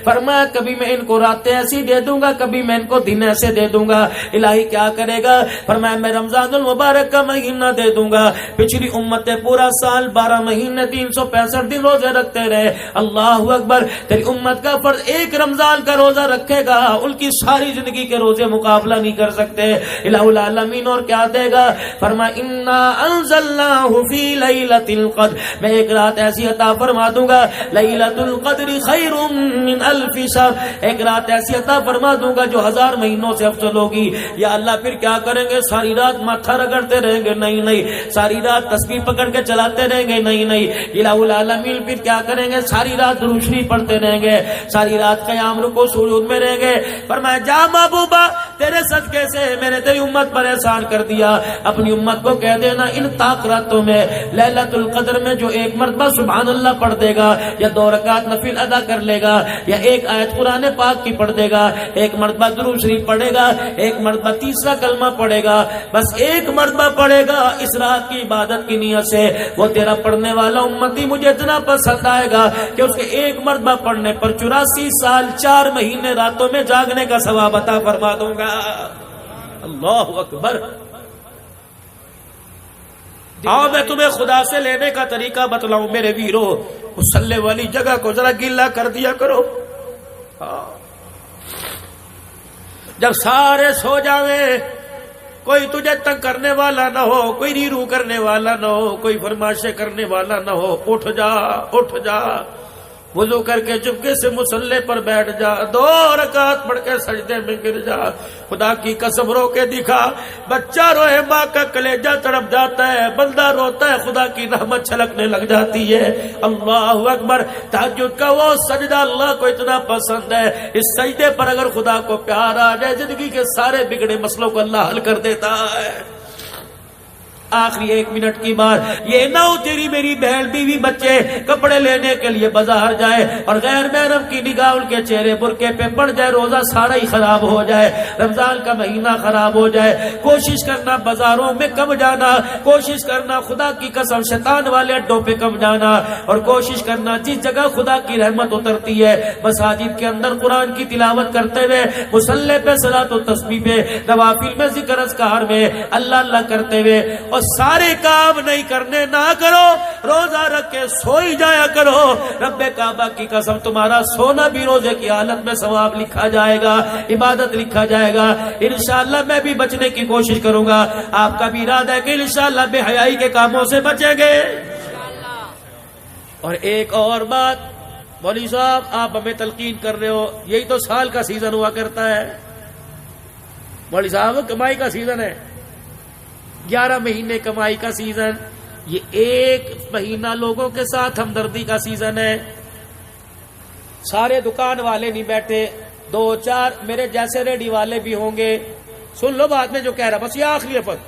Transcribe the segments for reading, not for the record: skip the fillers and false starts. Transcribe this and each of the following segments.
فرمایا کبھی میں ان کو راتیں ایسی دے دوں گا، کبھی میں ان کو دن ایسے دے دوں گا۔ الہی کیا کرے گا؟ فرمایا میں رمضان المبارک کا مہینہ دے دوں گا۔ پچھلی امتیں پورا سال 12 مہینے 365 دن روزے رکھتے رہے، اللہ اکبر، تیری امت کا فرض ایک رمضان کا روزہ رکھے گا، ان کی ساری زندگی کے روزے مقابلہ نہیں کر سکتے۔ الہ العالمین اور کیا دے گا؟ فرمایا انا انزلناہ فی لیلۃ القدر، میں ایک رات ایسی عطا فرما دوں گا، لیلۃ القدر خیر من الف شہر، ایک رات ایسی عطا فرما دوں گا جو 1000 مہینوں سے افضل ہوگی۔ یا اللہ پھر کیا کریں گے؟ ساری رات ماتھا رگڑتے رہیں گے؟ نہیں نہیں۔ ساری رات تسبیح پکڑ کے چلاتے رہیں گے؟ نہیں نہیں۔ الہ العالمین پھر کیا کریں گے؟ ساری رات درود شریف پڑھتے رہیں گے، ساری رات قیام رکوع سجود میں رہیں گے۔ فرمایا جا محبوبہ، تیرے صدقے سے میں نے تیری امت پر احسان کر دیا، اپنی امت کو کہہ دینا ان طاق راتوں میں لیلۃ القدر میں جو ایک مرتبہ سبحان اللہ پڑھ دے گا، یا 2 رکعت نفل ادا کر لے گا، یا ایک آیت قرآن پاک کی پڑھ دے گا، ایک مرتبہ درود شریف پڑھے گا، ایک مرتبہ تیسرا کلمہ پڑھے گا، بس ایک مرتبہ پڑھے گا اس رات کی عبادت کی نیت سے، وہ تیرا پڑھنے والا امتی مجھے اتنا پسند آئے گا کہ اس کے ایک مرتبہ پڑھنے پر 84 سال 4 مہینے راتوں میں جاگنے کا ثواب عطا فرما دوں گا۔ اللہ اکبر۔ آؤ میں تمہیں خدا سے لینے کا طریقہ بتلاؤں میرے ویرو، مصلی والی جگہ کو ذرا گیلا کر دیا کرو۔ جب سارے سو جاویں، کوئی تجھے تنگ کرنے والا نہ ہو، کوئی ریرو کرنے والا نہ ہو، کوئی فرمائشیں کرنے والا نہ ہو، اٹھ جا اٹھ جا، وضو کر کے چپکے سے مصلی پر بیٹھ جا، 2 رکعت پڑھ کے سجدے میں گر جا، خدا کی قسم رو کے دکھا۔ بچہ روئے ماں کا کلیجہ تڑپ جاتا ہے، بندہ روتا ہے خدا کی رحمت چھلکنے لگ جاتی ہے۔ اللہ اکبر۔ تہجد کا وہ سجدہ اللہ کو اتنا پسند ہے، اس سجدے پر اگر خدا کو پیار آ جائے زندگی کے سارے بگڑے مسئلوں کو اللہ حل کر دیتا ہے۔ آخری 1 منٹ کی بات، یہ نہ ہو تیری میری بہن بیوی بچے کپڑے لینے کے لیے بازار جائے اور غیر محرم کی نگاہ ان کے چہرے برقعے پہ پڑ جائے، روزہ سارا ہی خراب ہو جائے، رمضان کا مہینہ خراب ہو جائے۔ کوشش کرنا بازاروں میں کم جانا، کوشش کرنا خدا کی قسم شیطان والے اڈوں پہ کم جانا، اور کوشش کرنا جس جگہ خدا کی رحمت اترتی ہے مساجد کے اندر قرآن کی تلاوت کرتے ہوئے، مصلی پہ صلاۃ و تسبیح پہ، نوافل میں ذکر اذکار میں اللہ اللہ کرتے ہوئے، اور سارے کام نہیں کرنے نہ کرو، روزہ رکھ کے سوئی جایا کرو۔ رب کعبہ کی قسم تمہارا سونا بھی روزے کی حالت میں ثواب لکھا جائے گا، عبادت لکھا جائے گا۔ انشاءاللہ میں بھی بچنے کی کوشش کروں گا، آپ کا بھی ارادہ ہے کہ انشاءاللہ بے حیائی کے کاموں سے بچیں گے۔ اور ایک اور بات، مولوی صاحب آپ ہمیں تلقین کر رہے ہو، یہی تو سال کا سیزن ہوا کرتا ہے۔ مولوی صاحب کمائی کا سیزن ہے، 11 مہینے کمائی کا سیزن، یہ 1 مہینہ لوگوں کے ساتھ ہمدردی کا سیزن ہے۔ سارے دکان والے نہیں بیٹھے، 2-4 میرے جیسے ریڈی والے بھی ہوں گے، سن لو بعد میں جو کہہ رہا، بس یہ آخری لفظ،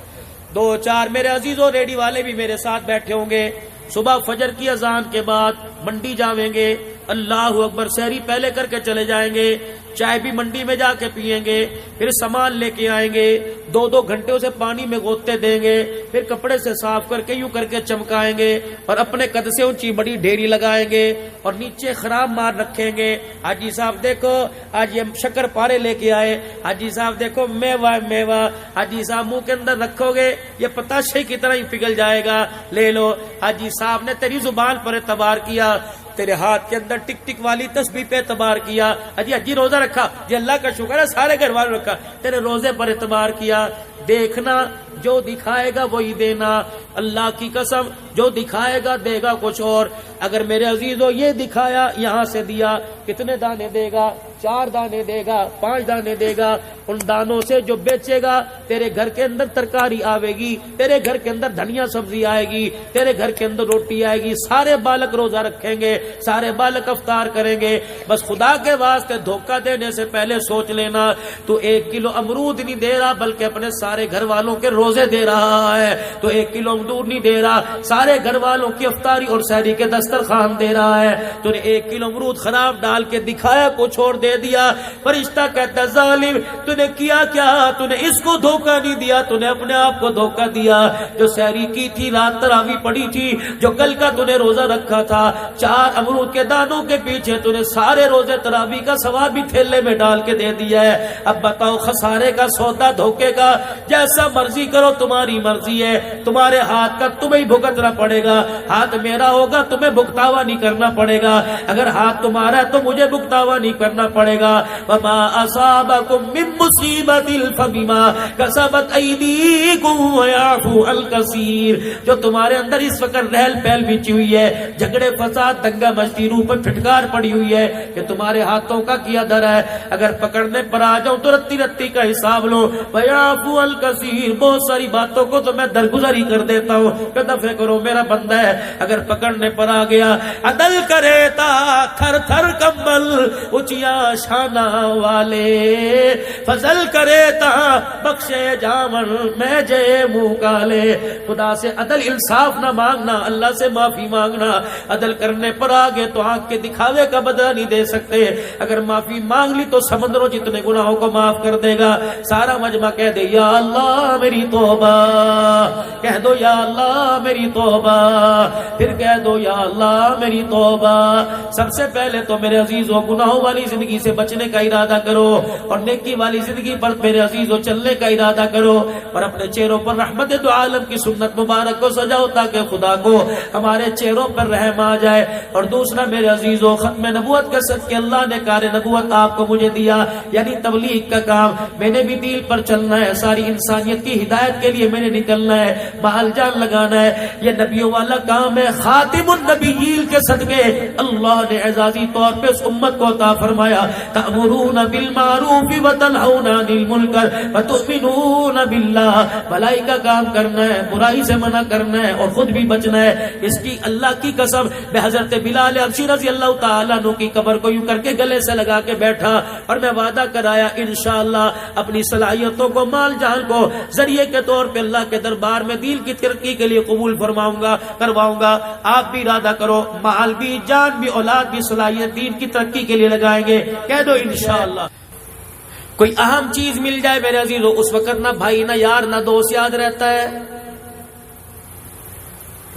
2-4 میرے عزیزوں ریڈی والے بھی میرے ساتھ بیٹھے ہوں گے۔ صبح فجر کی اذان کے بعد منڈی جاویں گے، اللہ اکبر، سحری پہلے کر کے چلے جائیں گے، چائے بھی منڈی میں جا کے پئیں گے، پھر سامان لے کے آئیں گے، 2-2 گھنٹے اسے پانی میں غوطے دیں گے، پھر کپڑے سے صاف کر کے یوں کر کے چمکائیں گے، اور اپنے قد سے اونچی بڑی ڈھیری لگائیں گے، اور نیچے خراب مار رکھیں گے۔ حاجی صاحب دیکھو آج یہ شکر پارے لے کے آئے، حاجی صاحب دیکھو میوہ میوہ، حاجی صاحب منہ کے اندر رکھو گے یہ پتاشے کی طرح ہی پگھل جائے گا، لے لو۔ حاجی صاحب نے تیری زبان پر اعتبار کیا، تیرے ہاتھ کے اندر ٹک ٹک والی تسبیح پہ اعتبار کیا، حجی روزہ رکھا، جی اللہ کا شکر ہے، سارے گھر والوں رکھا، تیرے روزے پر اعتبار کیا۔ دیکھنا جو دکھائے گا وہی دینا، اللہ کی قسم جو دکھائے گا دے گا کچھ اور۔ اگر میرے عزیزو یہ دکھایا یہاں سے دیا، کتنے دانے دے گا؟ 4 دانے دے گا، 5 دانے دے گا، ان دانوں سے جو بیچے گا تیرے گھر کے اندر ترکاری آئے گی، تیرے گھر کے اندر دھنیا سبزی آئے گی، تیرے گھر کے اندر روٹی آئے گی، سارے بالک روزہ رکھیں گے، سارے بالک افطار کریں گے۔ بس خدا کے واسطے دھوکہ دینے سے پہلے سوچ لینا، تو 1 کلو امرود نہیں دے رہا بلکہ اپنے سارے گھر والوں کے روزے دے رہا ہے، تو 1 کلو مزدور نہیں دے رہا, سارے گھر والوں کی افطاری اور سحری کے دسترخوان دے رہا ہے. تو نے 1 کلو امرود خراب ڈال کے دکھایا, کچھ اور دے دیا. فرشتہ کہتا ظالم تو نے کیا کیا, تو نے اس کو دھوکہ نہیں دیا, تو نے اپنے آپ کو دھوکہ دیا. جو سحری کی تھی, رات تراویح پڑی تھی, جو کل کا تو نے روزہ رکھا تھا, 4 امرود کے دانوں کے پیچھے تو نے سارے روزے تراویح کا ثواب بھی تھیلے میں ڈال کے دے دیا ہے. اب بتاؤ خسارے کا سودا, دھوکے کا, جیسا مرضی کرو تمہاری مرضی ہے, تمہارے ہاتھ کا تمہیں بھگتنا پڑے گا. ہاتھ میرا ہوگا تمہیں بھگتاوا نہیں کرنا پڑے گا, اگر ہاتھ تمہارا ہے تو مجھے بھگتاوا نہیں کرنا پڑے گا. وما اصابکم من مصیبت فبما کسبت ایدیکم ویعفو عن کثیر. جو تمہارے اندر اس وقت رہل پہل بچی ہوئی ہے, جھگڑے فساد دنگا مچتی, روح پر پھٹکار پڑی ہوئی ہے, کہ تمہارے ہاتھوں کا کیا در ہے, اگر پکڑنے پر آ جاؤں تو رتی رتی کا حساب لو. ویعفو عن کثیر, بہت ساری باتوں کو تو میں درگزر ہی کر دیتا ہوں, کہ دفع کرو میرا بندہ ہے. اگر پکڑنے پر آ گیا, عدل کرے تا تھر تھر کمبل اچیا شانہ والے, فضل کرے تا بخشے جامن میں جے منہ کالے. خدا سے عدل انصاف نہ مانگنا, اللہ سے معافی مانگنا. عدل کرنے پر آگے تو آنکھ کے دکھاوے کا بدلہ نہیں دے سکتے. اگر معافی مانگ لی تو سمندروں جتنے گناہوں کو معاف کر دے گا. سارا مجمع کہہ دے یا اللہ میری توبہ, کہہ دو یا اللہ میری توبہ, پھر کہہ دو یا اللہ میری توبہ. سب سے پہلے تو میرے عزیزوں گناہوں والی زندگی سے بچنے کا ارادہ کرو, اور نیکی والی زندگی پر میرے عزیزوں چلنے کا ارادہ کرو, اور اپنے چہروں پر رحمت دو عالم کی سنت مبارک کو سجاؤ تاکہ خدا کو ہمارے چہروں پر رحم آ جائے. اور دوسرا میرے عزیزوں, ختم نبوت کے صدقے اللہ نے کار نبوت آپ کو مجھے دیا, یعنی تبلیغ کا کام. میں نے بھی دین پر چلنا ہے, ساری انسانیت کی ہدایت کے لیے میں نے نکلنا ہے, مال جان لگانا ہے. یہ نبیوں والا کام ہے. خاتم النبیین کے صدقے اللہ نے اعزازی طور پہ اس امت کو عطا فرمایا, تأمرون بالمعروف وتنہون عن المنکر وتؤمنون باللہ. بھلائی کا کام کرنا ہے, برائی سے منع کرنا ہے, اور خود بھی بچنا ہے. اس کی اللہ کی قسم, میں حضرت بلال حبشی رضی اللہ تعالیٰ عنہ کی قبر کو یوں کر کے گلے سے لگا کے بیٹھا, اور میں وعدہ کرایا انشاءاللہ اپنی صلاحیتوں کو, مال جان کو ذریعے کے طور پہ اللہ کے دربار میں دین کی ترقی کے لیے قبول فرماؤں گا, کرواؤں گا. آپ بھی ارادہ کرو, مال بھی, جان بھی, اولاد بھی, صلاحیت دین کی ترقی کے لیے لگائیں گے. کہہ دو انشاءاللہ. کوئی اہم چیز مل جائے میرے عزیزو, اس وقت نہ بھائی نہ یار نہ دوست یاد رہتا ہے.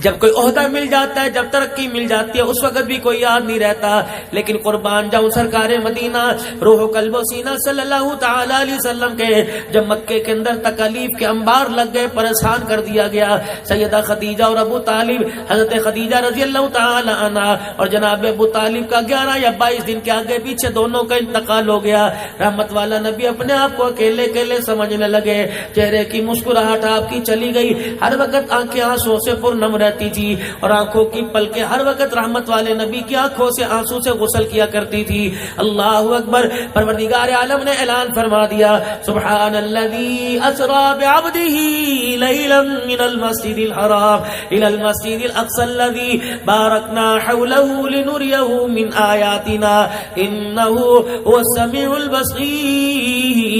جب کوئی عہدہ مل جاتا ہے, جب ترقی مل جاتی ہے, اس وقت بھی کوئی یاد نہیں رہتا. لیکن قربان جاؤں سرکار مدینہ روح و قلب و سینہ صلی اللہ تعالی علیہ وسلم کے, جب مکے کے اندر تکالیف کے انبار لگ گئے, پریشان کر دیا گیا. سیدہ خدیجہ اور ابو طالب, حضرت خدیجہ رضی اللہ تعالی عنہ اور جناب ابو طالب کا 11 یا 22 دن کے آگے پیچھے دونوں کا انتقال ہو گیا. رحمت والا نبی اپنے آپ کو اکیلے اکیلے سمجھنے لگے. چہرے کی مسکراہٹ آپ کی چلی گئی, ہر وقت آنکھیں آنسوں سے پرنم رہتی تھی, اور آنکھوں کی پلکیں ہر وقت رحمت والے نبی کی آنکھوں سے آنسو سے غسل کیا کرتی تھی. اللہ اکبر. پروردگار عالم نے اعلان فرما دیا, سبحان الذی اسری بعبدہ لیلا من المسجد الحرام الى المسجد الاقصى الذی بارکنا حولہ لنریہ من آیاتنا انہ هو السمیع البصیر.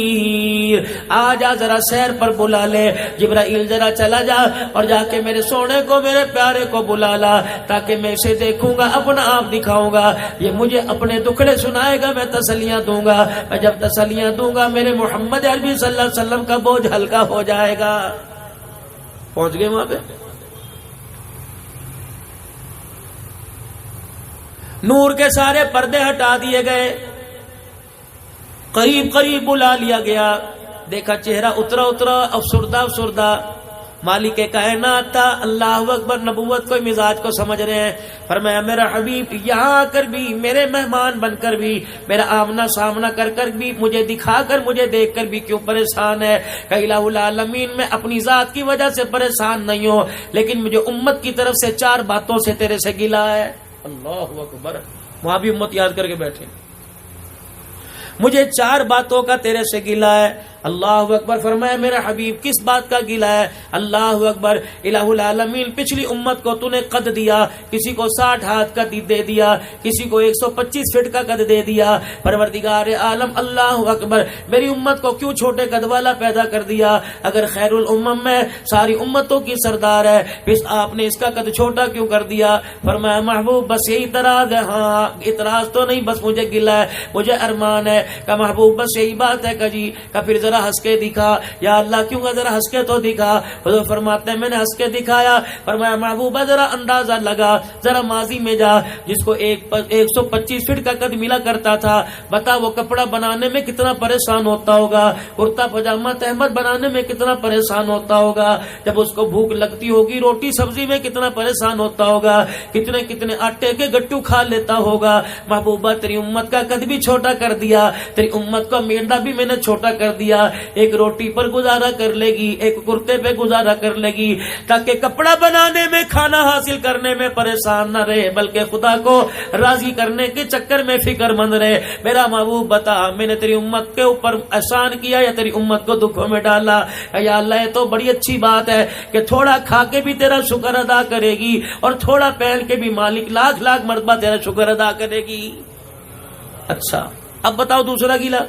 آجا ذرا سیر پر بلا لے, جبرائیل ذرا چلا جا اور جا کے میرے سونے کو, میرے پیارے کو بلا لا, تاکہ میں اسے دیکھوں گا, اپنا آپ دکھاؤں گا, یہ مجھے اپنے دکھڑے سنائے گا, میں تسلیاں دوں گا. میں جب تسلیاں دوں گا میرے محمد عربی صلی اللہ علیہ وسلم کا بوجھ ہلکا ہو جائے گا. پہنچ گئے وہاں پہ. نور کے سارے پردے ہٹا دیے گئے, قریب قریب بلا لیا گیا. دیکھا چہرہ اترا اترا, افسردہ افسردہ. مالک کائنات تھا, اللہ اکبر, نبوت کو مزاج کو سمجھ رہے ہیں. فرمایا میرا حبیب یہاں آ کر بھی, میرے مہمان بن کر بھی, میرا آمنا سامنا کر کر بھی, مجھے دکھا کر, مجھے دیکھ کر بھی کیوں پریشان ہے؟ کہ الہ العالمین میں اپنی ذات کی وجہ سے پریشان نہیں ہو, لیکن مجھے امت کی طرف سے 4 باتوں سے تیرے سے گلا ہے. اللہ اکبر. وہاں بھی امت یاد کر کے بیٹھے. مجھے 4 باتوں کا تیرے سے گلا ہے. اللہ اکبر. فرمایا میرا حبیب کس بات کا گلہ ہے؟ اللہ اکبر. الہ العالمین پچھلی امت کو تو نے قد دیا، کسی کو 60 ہاتھ کا دے دیا، کسی کو 125 فٹ کا قد دے دیا. پروردگار عالم اللہ اکبر میری امت کو کیوں چھوٹے قد والا پیدا کر دیا؟ اگر خیر الامم میں ساری امتوں کی سردار ہے، پھر آپ نے اس کا قد چھوٹا کیوں کر دیا؟ فرمایا محبوب بس یہی اعتراض ہے. ہاں اعتراض تو نہیں، بس مجھے گلہ ہے، مجھے ارمان ہے. کہ محبوب بس یہی بات ہے کہ جی کہ پھر ذرا ہنس کے دکھا. یا اللہ کیوں کہ ذرا ہنس کے تو دکھا. حضور فرماتے ہیں میں نے ہنس کے دکھایا. فرمایا محبوبہ ذرا اندازہ لگا، ذرا ماضی میں جا. جس کو 125 فٹ کا قد ملا کرتا تھا، بتا وہ کپڑا بنانے میں کتنا پریشان ہوتا ہوگا، کرتا پاجامہ تہمت بنانے میں کتنا پریشان ہوتا ہوگا. جب اس کو بھوک لگتی ہوگی روٹی سبزی میں کتنا پریشان ہوتا ہوگا، کتنے کتنے آٹے کے گٹو کھا لیتا ہوگا. محبوبہ تیری امت کا قد بھی چھوٹا کر دیا، تیری امت کا میدا بھی میں نے چھوٹا کر دیا. ایک روٹی پر گزارا کر لے گی، ایک کرتے پہ گزارا کر لے گی، تاکہ کپڑا بنانے میں کھانا حاصل کرنے میں پریشان نہ رہے، بلکہ خدا کو راضی کرنے کے چکر میں فکر مند رہے. میرا محبوب بتا میں نے تیری امت کے اوپر احسان کیا یا تیری امت کو دکھوں میں ڈالا؟ یا اللہ یہ تو بڑی اچھی بات ہے کہ تھوڑا کھا کے بھی تیرا شکر ادا کرے گی اور تھوڑا پہن کے بھی مالک لاکھ لاکھ مرتبہ تیرا شکر ادا کرے گی. اچھا اب بتاؤ دوسرا گیلا.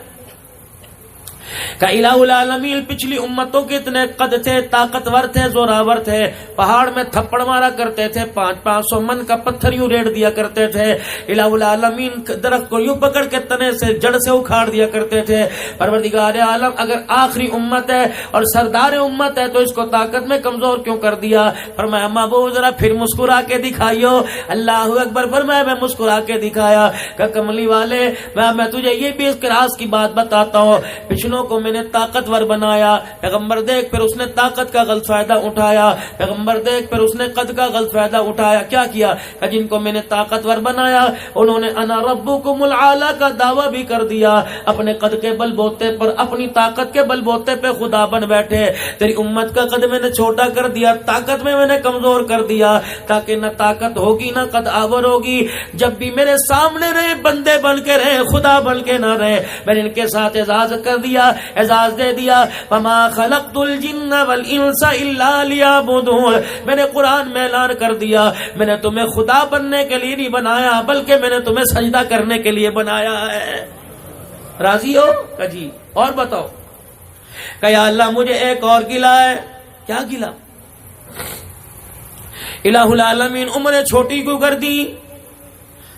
کہ الہ العالمین پچھلی امتوں کے اتنے قد تھے، طاقتور تھے، زوراور تھے، پہاڑ میں تھپڑ مارا کرتے تھے، 500 من کا پتھر یوں ریڑ دیا کرتے تھے. الہ العالمین درخت کو یوں پکڑ کے تنے سے جڑ سے اکھاڑ دیا کرتے تھے. پروردگار عالم اگر آخری امت ہے اور سردار امت ہے تو اس کو طاقت میں کمزور کیوں کر دیا؟ فرمایا محبوب ذرا پھر مسکرا کے دکھائیو. اللہ اکبر. فرمایا میں مسکرا کے دکھایا. کہ کملی والے میں تجھے یہ بھی اس راز کی بات بتاتا ہوں، پچھلوں کو میں نے طاقتور بنایا، پیغمبر دیکھ پھر اس نے طاقت کا غلط فائدہ اٹھایا، پیغمبر دیکھ پھر اس نے قد کا غلط فائدہ اٹھایا. کیا کیا؟ کہ جن کو میں نے طاقتور بنایا انہوں نے انا ربکم العالی کا دعویٰ بھی کر دیا، اپنے قد کے بل بوتے پر، اپنی طاقت کے بل بوتے پہ خدا بن بیٹھے. تیری امت کا قد میں نے چھوٹا کر دیا، طاقت میں نے کمزور کر دیا، تاکہ نہ طاقت ہوگی نہ قد آور ہوگی. جب بھی میرے سامنے رہے بندے بن کے رہے، خدا بن کے نہ رہے. میں نے ان کے ساتھ اعزاز کر دیا، اعزاز دے دیا. وما خلقت الجن والانس الا لیعبدون. میں نے قرآن میں اعلان کر دیا میں نے تمہیں خدا بننے کے لیے نہیں بنایا بلکہ میں نے تمہیں سجدہ کرنے کے لیے بنایا ہے. راضی ہو؟ کہ جی. اور بتاؤ. کہ یا اللہ مجھے ایک اور گلہ ہے. کیا گلہ؟ الہ العالمین عمر چھوٹی کیوں کر دی؟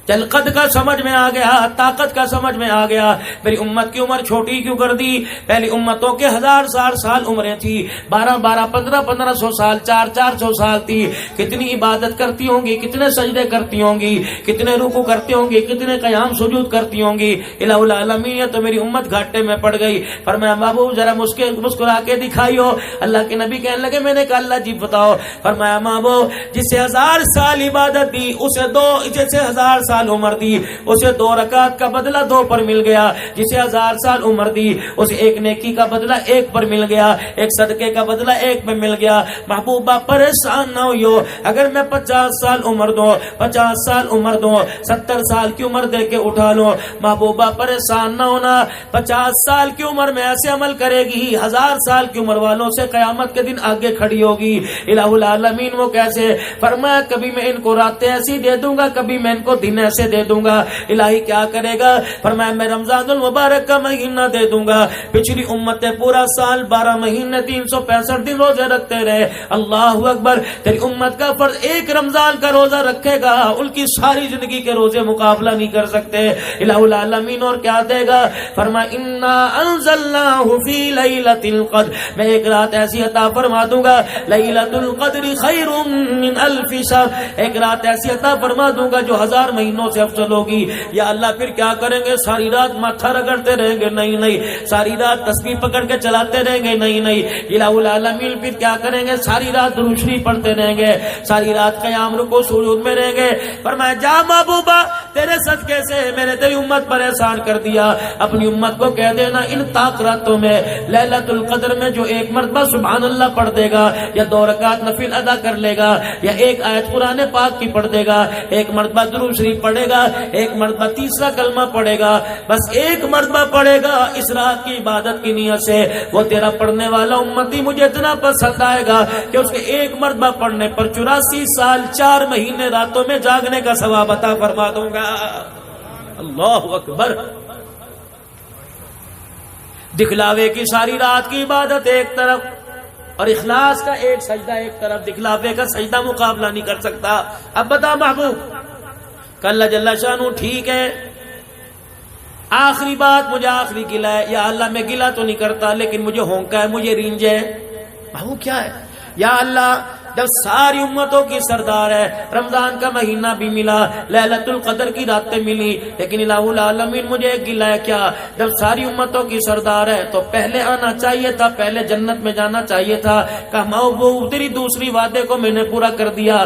چل قد کا سمجھ میں آ گیا، طاقت کا سمجھ میں آ گیا، میری امت کی عمر چھوٹی کیوں کر دی؟ پہلی امتوں کے 1000 سال عمریں تھی، 1500 سال، 400 سال تھی. کتنی عبادت کرتی ہوں گی، کتنے سجدے کرتی ہوں گی، کتنے رکوع کرتی ہوں گی، کتنے قیام سجود کرتی ہوں گی. الہ العالمین تو میری امت گھاٹے میں پڑ گئی. فرمایا محبوب ذرا مسکرا کے دکھائیو. اللہ کے نبی کہنے لگے میں نے کہا اللہ جی بتاؤ. فرمایا محبوب جسے 1000 سال عبادت دی اسے جسے 1000 سال عمر دی اسے 2 رکعت کا بدلہ 2 پر مل گیا. جسے 1000 سال عمر دی اسے 1 نیکی کا بدلہ 1 پر مل گیا، 1 صدقے کا بدلہ 1 پہ مل گیا. محبوبہ پریشان نہ ہوئیو. اگر میں 50 سال عمر دوں، 50 سال عمر دوں، 70 سال کی عمر دے کے اٹھا لوں، محبوبہ پریشان نہ ہونا. 50 سال کی عمر میں ایسے عمل کرے گی 1000 سال کی عمر والوں سے قیامت کے دن آگے کھڑی ہوگی. الہ العالمین وہ کیسے؟ فرمایا کبھی میں ان کو راتیں ایسی دے دوں گا، کبھی میں ان کو دن ایسے دے دوں گا. الہی کیا کرے گا؟ فرمایا میں رمضان المبارک کا مہینہ دے دوں گا. پچھلی امتیں پورا سال 12 مہینے 365 دن روزے رکھتے رہے. اللہ اکبر. تیری امت کا فرض ایک رمضان کا روزہ رکھے گا، ان کی ساری زندگی کے روزے مقابلہ نہیں کر سکتے. الہ العالمین اور کیا دے گا؟ فرمایا انا انزلناہ فی لیلۃ القدر. میں ایک رات ایسی عطا فرما دوں گا، لیلۃ القدر خیر من الف شہر. ایک رات ایسی عطا فرما دوں گا جو 1000 مہینوں سے افضل ہوگی. یا اللہ پھر کیا کریں گے؟ ساری رات ماتھا رگڑتے رہیں گے؟ نہیں نہیں. ساری رات تسبیح پکڑ کے چلاتے رہیں گے؟ نہیں نہیں. الہ العالمین پھر کیا کریں گے؟ ساری رات درود شریف پڑھتے رہیں گے، ساری رات قیام رکوع سجود میں رہیں گے. فرمایا جا محبوبہ تیرے صدقے سے میں نے تیری امت پر احسان کر دیا. اپنی امت کو کہہ دینا ان طاق راتوں میں لیلۃ القدر میں جو 1 مرتبہ سبحان اللہ پڑھ دے گا یا 2 رکعت نفل ادا کر لے گا یا 1 آیت قرآن پاک کی پڑھ دے گا، 1 مرتبہ درود شریف پڑھے گا، ایک مرتبہ تیسرا کلمہ پڑھے گا، بس ایک مرتبہ پڑھے گا اس رات کی عبادت کی نیت سے، وہ تیرا پڑھنے والا امتی مجھے اتنا پسند آئے گا کہ اس کے ایک مرتبہ پڑھنے پر 84 سال 4 مہینے راتوں میں جاگنے کا ثواب عطا فرما دوں گا۔ اللہ اکبر۔ دکھلاوے کی ساری رات کی عبادت ایک طرف اور اخلاص کا ایک سجدہ ایک طرف، دکھلاوے کا سجدہ مقابلہ نہیں کر سکتا۔ اب بتا محبوب، کل جل شانہ ٹھیک ہے، آخری بات مجھے آخری گلہ ہے، یا اللہ میں گلہ تو نہیں کرتا لیکن مجھے ہونکا ہے، مجھے رینج ہے۔ محبوب کیا ہے؟ یا اللہ جب ساری امتوں کی سردار ہے، رمضان کا مہینہ بھی ملا، لیلۃ القدر کی راتیں ملی، لیکن الہ العالمین مجھے ایک گلہ ہے کیا؟ جب ساری امتوں کی سردار ہے تو پہلے آنا چاہیے تھا، پہلے جنت میں جانا چاہیے تھا۔ کہا محبوب تیری دوسری وعدے کو میں نے پورا کر دیا،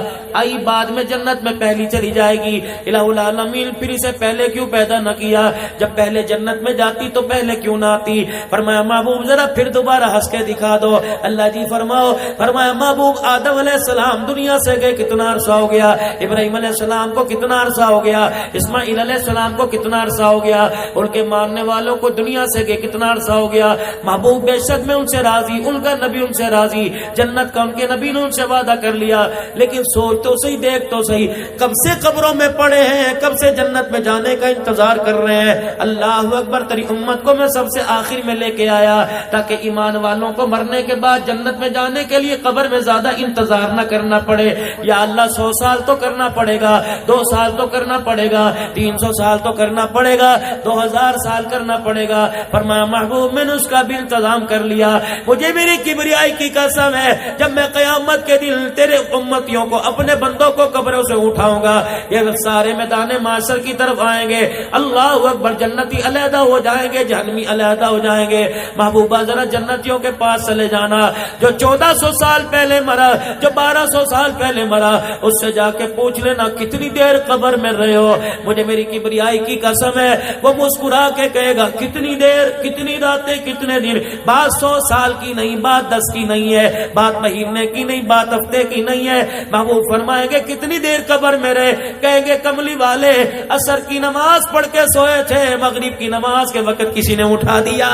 آئی بعد میں جنت میں پہلی چلی جائے گی، الہ العالمین پھر اسے پہلے کیوں پیدا نہ کیا؟ جب پہلے جنت میں جاتی تو پہلے کیوں نہ آتی؟ فرمایا محبوب ذرا پھر دوبارہ ہنس کے دکھا دو۔ اللہ جی فرماؤ، فرمایا محبوب آدم علیہ السلام دنیا سے گئے کتنا عرصہ ہو گیا، ابراہیم علیہ السلام کو کتنا عرصہ ہو گیا، اسماعیل علیہ السلام کو کتنا عرصہ ہو گیا، ان کے ماننے والوں کو دنیا سے گئے کتنا عرصہ ہو گیا۔ محبوب بے شک میں ان سے راضی، ان کا نبی ان سے راضی، جنت کا ان کے نبی نے ان سے وعدہ کر لیا، لیکن سوچ تو صحیح، دیکھ تو صحیح، کب سے قبروں میں پڑے ہیں، کب سے جنت میں جانے کا انتظار کر رہے ہیں۔ اللہ اکبر، تیری امت کو میں سب سے آخر میں لے کے آیا تاکہ ایمان والوں کو مرنے کے بعد جنت میں جانے کے لیے قبر میں زیادہ انتظار نہ کرنا پڑے۔ یا اللہ 100 سال تو کرنا پڑے گا، 2 سال تو کرنا پڑے گا، 300 سال تو کرنا پڑے گا، 2000 سال کرنا پڑے گا۔ فرمایا محبوب میں نے اس کا بھی انتظام کر لیا، مجھے میری کبریائی کی قسم ہے جب میں قیامت کے دن تیرے امتیوں کو، اپنے بندوں کو قبروں سے اٹھاؤں گا، یہ سارے میدان معاشر کی طرف آئیں گے، اللہ اکبر، جنتی علیحدہ ہو جائیں گے، جہنمی علیحدہ ہو جائیں گے۔ محبوبہ ذرا جنتیوں کے پاس چلے جانا، جو 1400 سال پہلے مرا، جو 1200 سال پہلے مرا، اس سے جا کے پوچھ لینا کتنی دیر قبر میں رہے ہو۔ مجھے میری کبریائی کی قسم ہے وہ مسکرا کے کہے گا کتنی دیر، کتنی راتیں، کتنے دن، بات 100 سال کی نہیں، بات 10 کی نہیں ہے، بات مہینے کی نہیں، بات ہفتے کی نہیں ہے۔ محبوب فرمائیں گے کتنی دیر قبر میں رہے؟ کہیں گے کملی والے عصر کی نماز پڑھ کے سوئے تھے، مغرب کی نماز کے وقت کسی نے اٹھا دیا۔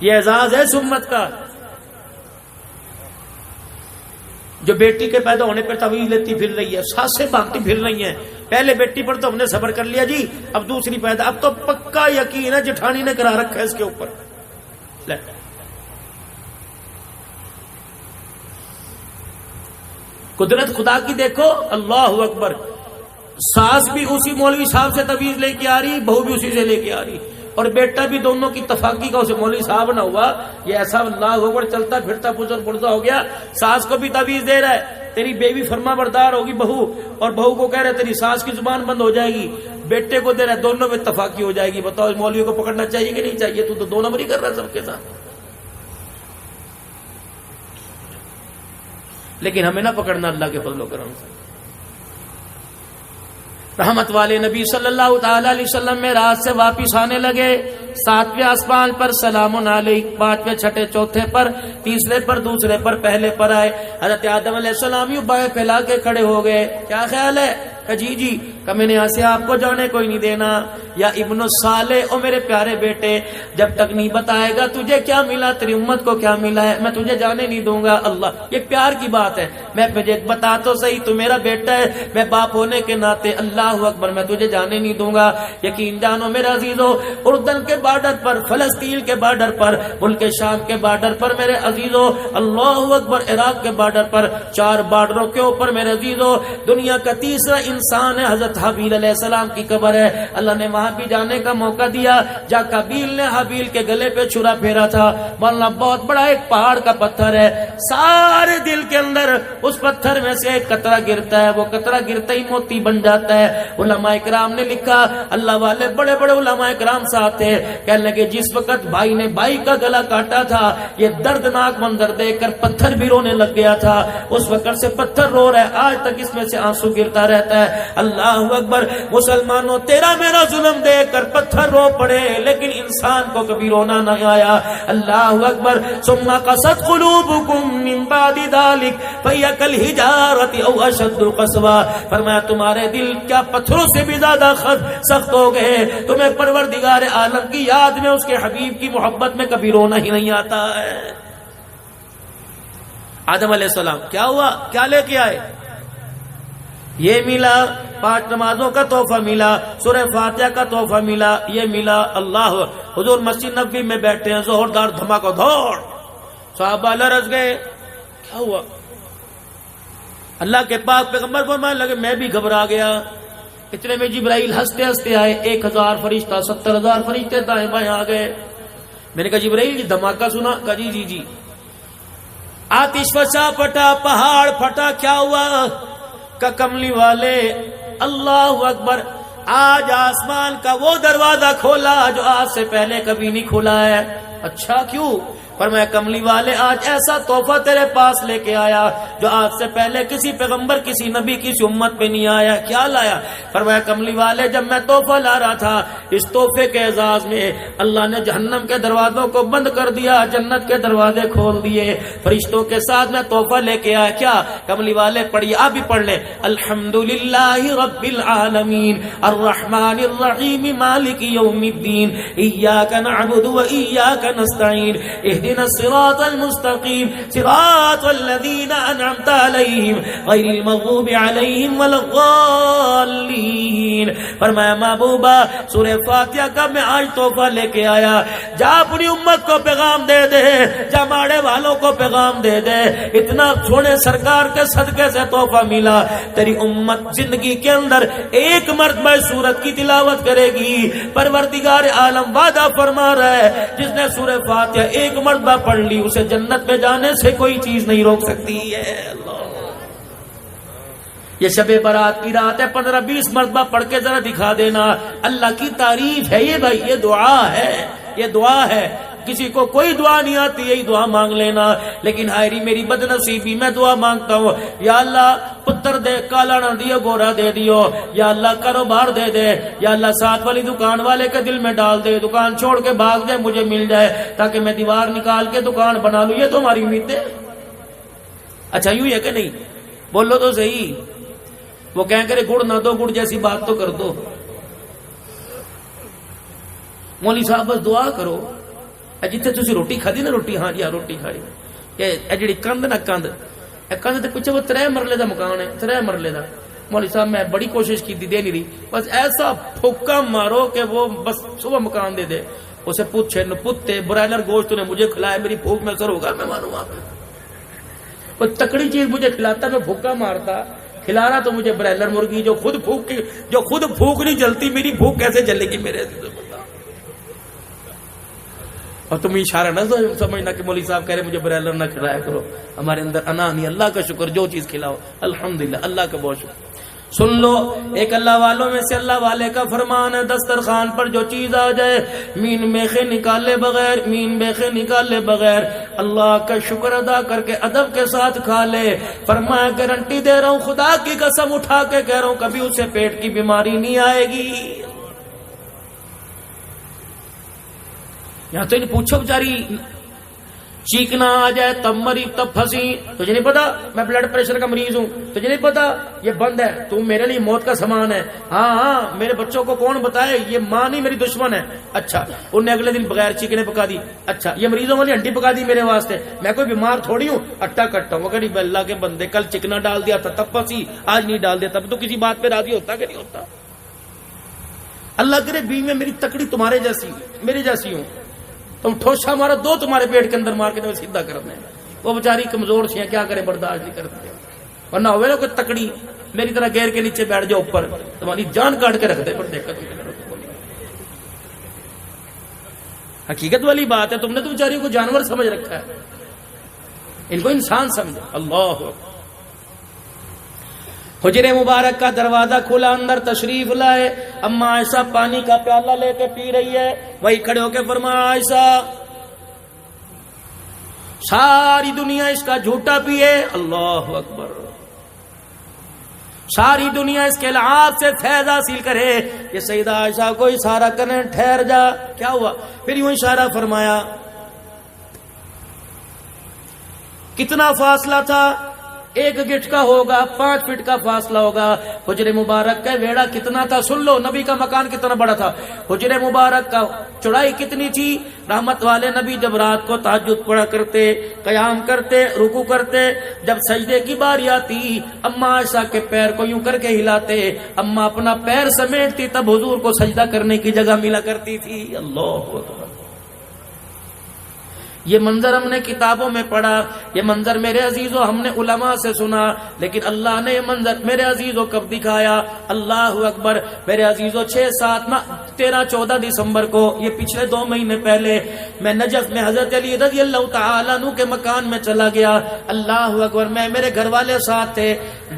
یہ اعزاز ہے سمت کا، جو بیٹی کے پیدا ہونے پر تعویذ لیتی پھر رہی ہے، سانسیں باندھتی پھر رہی ہیں، پہلے بیٹی پر تو ہم نے صبر کر لیا جی، اب دوسری پیدا، اب تو پکا یقین ہے جٹھانی نے کرا رکھا ہے اس کے اوپر۔ قدرت خدا کی دیکھو، اللہ اکبر، ساس بھی اسی مولوی صاحب سے تعویذ لے کے آ رہی، بہو بھی اسی سے لے کے آ رہی، اور بیٹا بھی دونوں کی اتفاقی کا اسے مولوی صاحب نہ ہوا، یہ ایسا اللہ اکبر چلتا پھرتا بزرگ بڑھتا ہو گیا۔ ساس کو بھی تعویذ دے رہا ہے، تیری بیوی فرما بردار ہوگی بہو، اور بہو کو کہہ رہے تیری ساس کی زبان بند ہو جائے گی، بیٹے کو دے رہا ہے دونوں میں اتفاقی ہو جائے گی۔ بتاؤ مولوی کو پکڑنا چاہیے کہ نہیں چاہیے؟ تو 2 نمبر ہی کر رہا ہے سب کے ساتھ، لیکن ہمیں نہ پکڑنا اللہ کے فضل و کرم سے۔ رحمت والے نبی صلی اللہ تعالی علیہ وسلم میں رات سے واپس آنے لگے، 7ویں آسمان پر سلام علیک، 5ویں چھٹے چوتھے پر، تیسرے پر دوسرے پر پہلے پر آئے۔ حضرت آدم علیہ السلام یوں بائیں پھیلا کے کھڑے ہو گئے، کیا خیال ہے؟ کہ جی جی، کہ میں نے یہاں سے آپ کو جانے کوئی نہیں دینا، یا ابن الصالح، او میرے پیارے بیٹے، جب تک نہیں بتائے گا تجھے کیا ملا، تیری امت کو کیا ملا ہے، میں تجھے جانے نہیں دوں گا۔ اللہ، یہ پیار کی بات ہے، میں مجھے بتا تو صحیح، تو میرا بیٹا ہے، میں باپ ہونے کے ناطے، اللہ اکبر، میں تجھے جانے نہیں دوں گا۔ یقین جانو میرے عزیزو، اردن کے بارڈر پر، فلسطین کے بارڈر پر، ملک شام کے بارڈر پر میرے عزیزو، اللہ اکبر، عراق کے بارڈر پر، 4 بارڈروں کے اوپر میرے عزیزو، دنیا کا تیسرا انسان ہے حضرت حابیل علیہ السلام کی قبر ہے۔ اللہ نے وہاں بھی جانے کا موقع دیا، جا قابیل نے حابیل کے گلے پہ چھرا پھیرا تھا، مولانا بہت بڑا ایک پہاڑ کا پتھر ہے، سارے دل کے اندر اس پتھر میں سے ایک قطرہ گرتا ہے، وہ قطرہ گرتا ہی موتی بن جاتا ہے۔ علماء کرام نے لکھا، اللہ والے بڑے بڑے علماء کرام ساتھ تھے، کہنے لگے جس وقت بھائی نے بھائی کا گلا کاٹا تھا، یہ دردناک منظر دیکھ کر پتھر بھی رونے لگ گیا تھا، اس وقت سے پتھر رو رہا ہے، آج تک اس میں سے آنسو گرتا رہتا ہے۔ اللہ اللہ اکبر. مسلمانوں تیرا میرا ظلم دیکھ کر پتھر رو پڑے لیکن انسان کو کبھی رونا نہ آیا. اللہ اکبر. ثم قست قلوبکم من بعد ذلک فہی کالحجارۃ او اشد قسوا. فرمایا تمہارے دل کیا پتھروں سے بھی زیادہ سخت ہو گئے. تمہیں پروردگار عالم کی یاد میں اس کے حبیب کی محبت میں کبھی رونا ہی نہیں آتا ہے. آدم علیہ السلام کیا ہوا, کیا لے کے آئے؟ یہ ملا, 5 نمازوں کا تحفہ ملا, سورہ فاتحہ کا تحفہ ملا, یہ ملا. اللہ حضور مسجد نبوی میں بیٹھے ہیں, زوردار دھماکہ دھوڑ, صحابہ لرز گئے. کیا ہوا؟ اللہ کے پاک پیغمبر فرمانے لگے میں بھی گھبرا گیا. اتنے میں جبرائیل ہنستے ہنستے آئے. 1000 فرشتہ 70,000 فرشتے دائیں بائیں آ گئے. میں نے کہا جبرائیل جی دھماکہ سنا؟ کہا جی جی جی. آتش فشا پٹا, پہاڑ پھٹا, کیا ہوا؟ کہ کملی والے اللہ اکبر آج آسمان کا وہ دروازہ کھولا جو آج سے پہلے کبھی نہیں کھلا ہے. اچھا کیوں؟ فرمایا کملی والے آج ایسا تحفہ تیرے پاس لے کے آیا جو آج سے پہلے کسی پیغمبر, کسی نبی, کسی امت پہ نہیں آیا. کیا لایا؟ فرمایا کملی والے جب میں تحفہ لا رہا تھا اس تحفے کے اعزاز میں اللہ نے جہنم کے دروازوں کو بند کر دیا, جنت کے دروازے کھول دیے. فرشتوں کے ساتھ میں تحفہ لے کے آیا. کیا؟ کملی والے پڑھیے, آپ بھی پڑھ لیں. الحمدللہ رب العالمین الرحمن الرحیم مالک یوم الدین ایاک نعبد و ایاک نستعین اهدنا الصراط المستقیم صراط الذین انعمت علیہم غیر المغضوب علیہم ولا الضالین. فرمایا محبوبہ سورہ فاتحہ کا میں آج تحفہ لے کے آیا. جا اپنی امت کو پیغام دے دے, جا ماڑے والوں کو پیغام دے دے, اتنا سونے سرکار کے صدقے سے تحفہ ملا. تیری امت زندگی کے اندر ایک مرتبہ سورت کی تلاوت کرے گی. پروردگار عالم وعدہ فرما رہا ہے جس نے سورہ فاتحہ ایک مرتبہ پڑھ لی اسے جنت میں جانے سے کوئی چیز نہیں روک سکتی ہے. اللہ, یہ شب برات کی رات ہے, 15-20 مرتبہ پڑھ کے ذرا دکھا دینا. اللہ کی تعریف ہے یہ بھائی, یہ دعا ہے, یہ دعا ہے. کسی کو کوئی دعا نہیں آتی, یہی دعا مانگ لینا. لیکن ہائری میری بد نصیبی, میں دعا مانگتا ہوں یا اللہ پتر دے, کالا نہ دیو گورا دے دیو. یا اللہ کاروبار دے دے. یا اللہ ساتھ والی دکان والے کے دل میں ڈال دے, دکان چھوڑ کے بھاگ جائے, مجھے مل جائے تاکہ میں دیوار نکال کے دکان بنا لوں. یہ تو ہماری امید ہے. اچھا یوں ہے کہ نہیں؟ بولو تو صحیح. وہ کہیں کرے گڑ نہ دو, گڑ جیسی بات تو کر دو. مولوی صاحب بس دعا کرو. جتنے تسی روٹی کھادی نا, روٹی ہاں جی ہاں روٹی کھائی, یہ جڑی کندھ نا کندھ, کندھ تے پیچھے وہ 3 مرلے دا مکان ہے, 3 مرلے دا. مولوی صاحب میں بڑی کوشش کی دے نہیں رہی, بس ایسا پھوکا مارو کہ وہ بس صبح مکان دے دے. اسے پوچھے نپتے برائلر گوشت نے مجھے کھلایا, میری بھوک میں اثر ہوگا, میں مانوں وہاں پہ کوئی تکڑی چیز مجھے کھلاتا, میں بھوکا مارتا. کھلا رہا تو مجھے برائلر مرغی جو خود بھوک نہیں جلتی, میری بھوک کیسے جلے گی میرے. اور تم اشارہ نہ سمجھنا کہ مولوی صاحب کہہ رہے مجھے برائلر نہ کھلایا کرو. ہمارے اندر انا نہیں. اللہ کا شکر, جو چیز کھلاؤ الحمدللہ, اللہ کا بہت شکر. سن لو, ایک اللہ والوں میں سے اللہ والے کا فرمان ہے, دسترخوان پر جو چیز آ جائے مین میخے نکالے بغیر اللہ کا شکر ادا کر کے ادب کے ساتھ کھا لے. فرمایا گارنٹی دے رہا ہوں, خدا کی قسم اٹھا کے کہہ رہا ہوں, کبھی اسے پیٹ کی بیماری نہیں آئے گی. یہاں تو انہیں پوچھو بیچاری چیخنا آ جائے تب مری تب پھنسی. تجھے نہیں پتا میں بلڈ پریشر کا مریض ہوں؟ تجھے نہیں پتا یہ بند ہے, تو میرے لیے موت کا سامان ہے. ہاں میرے بچوں کو کون بتائے, یہ ماں نہیں میری دشمن ہے. اچھا انہوں نے اگلے دن بغیر چیکنے پکا دی. اچھا یہ مریضوں والی ہنڈی پکا دی میرے واسطے, میں کوئی بیمار تھوڑی ہوں, اٹا کٹا ہوں. اگر اللہ کے بندے کل چکنا ڈال دیا تھا تب پھنسی, آج نہیں ڈال دیا تب تو کسی بات پہ راضی ہوتا کہ نہیں ہوتا. اللہ کرے بیوی میں میری تکڑی تمہارے جیسی میرے جیسی ہوں, تم ٹھوسا مارا دو تمہارے پیٹ کے اندر مار کے تمہیں سیدھا کرنے. وہ بیچاری کمزور سی ہیں, کیا کرے, برداشت نہیں کرتے. ورنہ ہوئے نا کوئی تکڑی میری طرح گیر کے نیچے بیٹھ جاؤ اوپر, تمہاری جان کاٹ کے رکھ دے. پر دیکھا حقیقت والی بات ہے, تم نے تو بیچاریوں کو جانور سمجھ رکھا ہے, ان کو انسان سمجھا. اللہ حجر مبارک کا دروازہ کھلا, اندر تشریف لائے. اما عائشہ پانی کا پیالہ لے کے پی رہی ہے, وہی کھڑے ہو کے فرمایا عائشہ ساری دنیا اس کا جھوٹا پیے. اللہ اکبر. ساری دنیا اس کے لحاظ سے فیض حاصل کرے. یہ سیدہ عائشہ کو اشارہ کرنے ٹھہر جا. کیا ہوا؟ پھر یوں اشارہ فرمایا. کتنا فاصلہ تھا؟ 1 گٹھ کا ہوگا، 5 فٹ کا فاصلہ ہوگا. حجر مبارک کا ویڑا کتنا تھا؟ سن لو نبی کا مکان کتنا بڑا تھا. حجر مبارک کا چوڑائی کتنی تھی؟ رحمت والے نبی جب رات کو تہجد پڑھا کرتے، قیام کرتے، رکوع کرتے، جب سجدے کی باری آتی اما عائشہ کے پیر کو یوں کر کے ہلاتے، اما اپنا پیر سمیٹتی، تب حضور کو سجدہ کرنے کی جگہ ملا کرتی تھی. اللہ اکبر. یہ منظر ہم نے کتابوں میں پڑھا، یہ منظر میرے عزیزوں ہم نے علماء سے سنا، لیکن اللہ نے یہ منظر میرے عزیزوں کب دکھایا؟ اللہ اکبر. میرے عزیزوں 13-14 دسمبر کو، یہ پچھلے 2 مہینے پہلے، میں نجف میں حضرت علی رضی اللہ تعالیٰ عنہ کے مکان میں چلا گیا. اللہ اکبر. میں میرے گھر والے ساتھ تھے.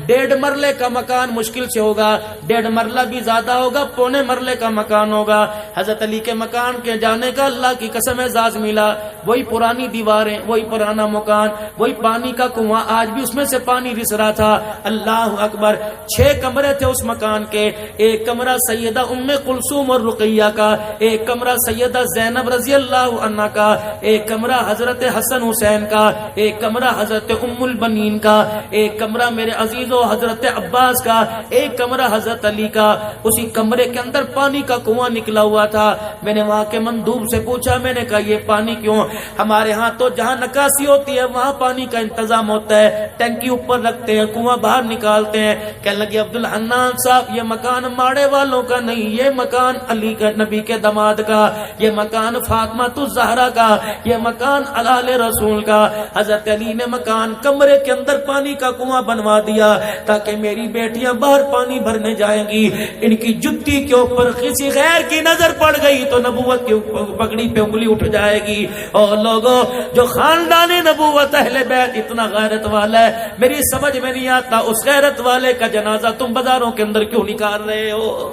1.5 مرلے کا مکان مشکل سے ہوگا، 1.5 مرلہ بھی زیادہ ہوگا، 1.25 مرلے کا مکان ہوگا. حضرت علی کے مکان کے جانے کا اللہ کی قسم اعزاز ملا. وہی پرانی دیواریں، وہی پرانا مکان، وہی پانی کا کنواں، آج بھی اس میں سے پانی رس رہا تھا. اللہ اکبر. 6 کمرے تھے اس مکان کے. ایک کمرہ سیدہ ام کلثوم اور رقیہ کا، ایک کمرہ سیدہ زینب رضی اللہ عنہا کا، ایک کمرہ حضرت حسن حسین کا، ایک کمرہ حضرت ام البنین کا، ایک کمرہ میرے عزیزوں حضرت عباس کا، ایک کمرہ حضرت علی کا. اسی کمرے کے اندر پانی کا کنواں نکلا ہوا تھا. میں نے وہاں کے مندوب سے پوچھا، میں نے کہا یہ پانی کیوں؟ ہمارے ہاں تو جہاں نکاسی ہوتی ہے وہاں پانی کا انتظام ہوتا ہے، ٹینکی اوپر رکھتے ہیں، کنواں باہر نکالتے ہیں. کہنے لگے عبدالحنان صاحب یہ مکان ماڑے والوں کا نہیں، یہ مکان علی کا، نبی کے داماد کا، یہ مکان فاطمہ الزہرا کا، یہ مکان آل رسول کا. حضرت علی نے مکان کمرے کے اندر پانی کا کنواں بنوا دیا تاکہ میری بیٹیاں باہر پانی بھرنے جائیں گی، ان کی جتی کے اوپر کسی غیر کی نظر پڑ گئی تو نبوت کی پگڑی پہ انگلی اٹھ جائے گی. اور لوگوں جو خاندان نبوت اہل بیت اتنا غیرت والا ہے، میری سمجھ میں نہیں آتا اس غیرت والے کا جنازہ تم بازاروں کے اندر کیوں نکال رہے ہو؟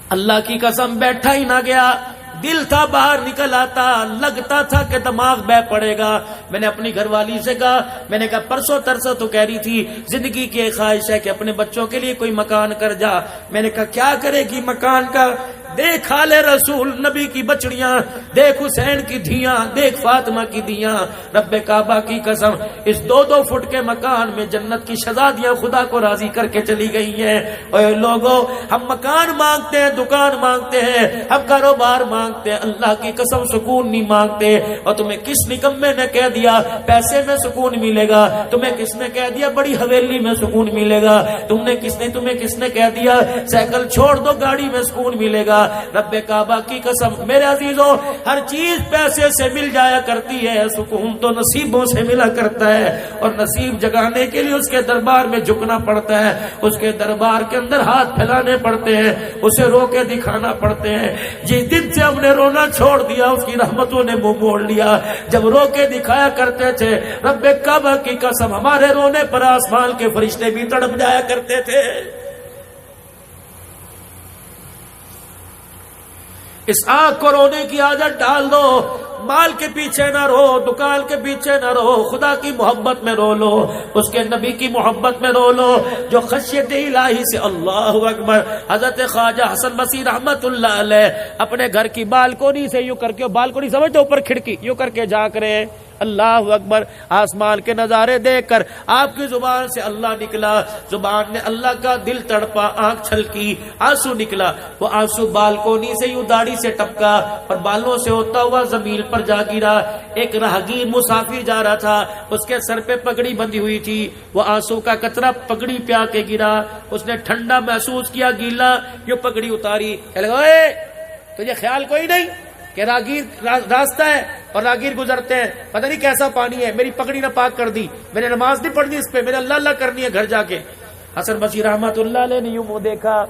اللہ کی قسم بیٹھا ہی نہ گیا. دل تھا باہر نکل آتا، لگتا تھا کہ دماغ بہ پڑے گا. میں نے اپنی گھر والی سے کہا، میں نے کہا پرسوں ترسوں تو کہہ رہی تھی زندگی کی ایک خواہش ہے کہ اپنے بچوں کے لیے کوئی مکان کر جا. میں نے کہا کیا کرے گی مکان کا؟ دیکھ آل رسول، نبی کی بچڑیاں، دیکھ حسین کی دھیاں، دیکھ فاطمہ کی دھیاں. رب کعبہ کی قسم اس 2-2 فٹ کے مکان میں جنت کی شہزادیاں خدا کو راضی کر کے چلی گئی ہیں. اور لوگوں ہم مکان مانگتے ہیں، دکان مانگتے ہیں، ہم کاروبار مانگتے ہیں، اللہ کی قسم سکون نہیں مانگتے. اور تمہیں کس نکمے نے کہہ دیا پیسے میں سکون ملے گا؟ تمہیں کس نے کہہ دیا بڑی حویلی میں سکون ملے گا؟ تمہیں کس نے کہہ دیا سائیکل چھوڑ دو گاڑی میں سکون ملے گا؟ رب کعبہ کی قسم میرے عزیزوں ہر چیز پیسے سے مل جایا کرتی ہے، سکون تو نصیبوں سے ملا کرتا ہے. اور نصیب جگانے کے لیے اس کے دربار میں جھکنا پڑتا ہے، اس کے دربار کے اندر ہاتھ پھیلانے پڑتے ہیں، اسے رو کے دکھانا پڑتے ہیں. جس دن سے ہم نے رونا چھوڑ دیا اس کی رحمتوں نے منہ موڑ لیا. جب رو کے دکھایا کرتے تھے رب کعبہ کی قسم ہمارے رونے پر آسمان کے فرشتے بھی تڑپ جایا کرتے تھے. اس آنکھ کو رونے کی عادت ڈال دو. مال کے پیچھے نہ رو، دکان کے پیچھے نہ رو، خدا کی محبت میں رو لو، اس کے نبی کی محبت میں رو لو. جو خشیت الہی سے اللہ اکبر. حضرت خواجہ حسن بصری رحمت اللہ علیہ اپنے گھر کی بالکونی سے یوں کر کے، بالکونی سمجھتے اوپر کھڑکی، یوں کر کے جھانک رہے. اللہ اکبر. آسمان کے نظارے دیکھ کر آپ کی زبان سے اللہ نکلا، زبان نے اللہ کا دل تڑپا، آنکھ چھلکی، آنسو نکلا. وہ آنسو بالکونی سے یوں داڑھی سے ٹپکا اور بالوں سے ہوتا ہوا زمین پر جا گرا. ایک راہگیر مسافر جا رہا تھا، اس کے سر پہ پگڑی بندھی ہوئی تھی، وہ آنسو کا قطرہ پگڑی پہ آ کے گرا. اس نے ٹھنڈا محسوس کیا، گیلا، یوں پگڑی اتاری. تجھے خیال کوئی نہیں کہ راگیر راستہ ہے اور راگیر گزرتے ہیں، پتہ نہیں کیسا پانی ہے، میری پگڑی نہ پاک کر دی، میں نے نماز نہیں پڑھنی اس پہ، میں نے اللہ اللہ کرنی ہے گھر جا کے. حسن بصری رحمت اللہ علیہ نے یوں منہ دیکھا،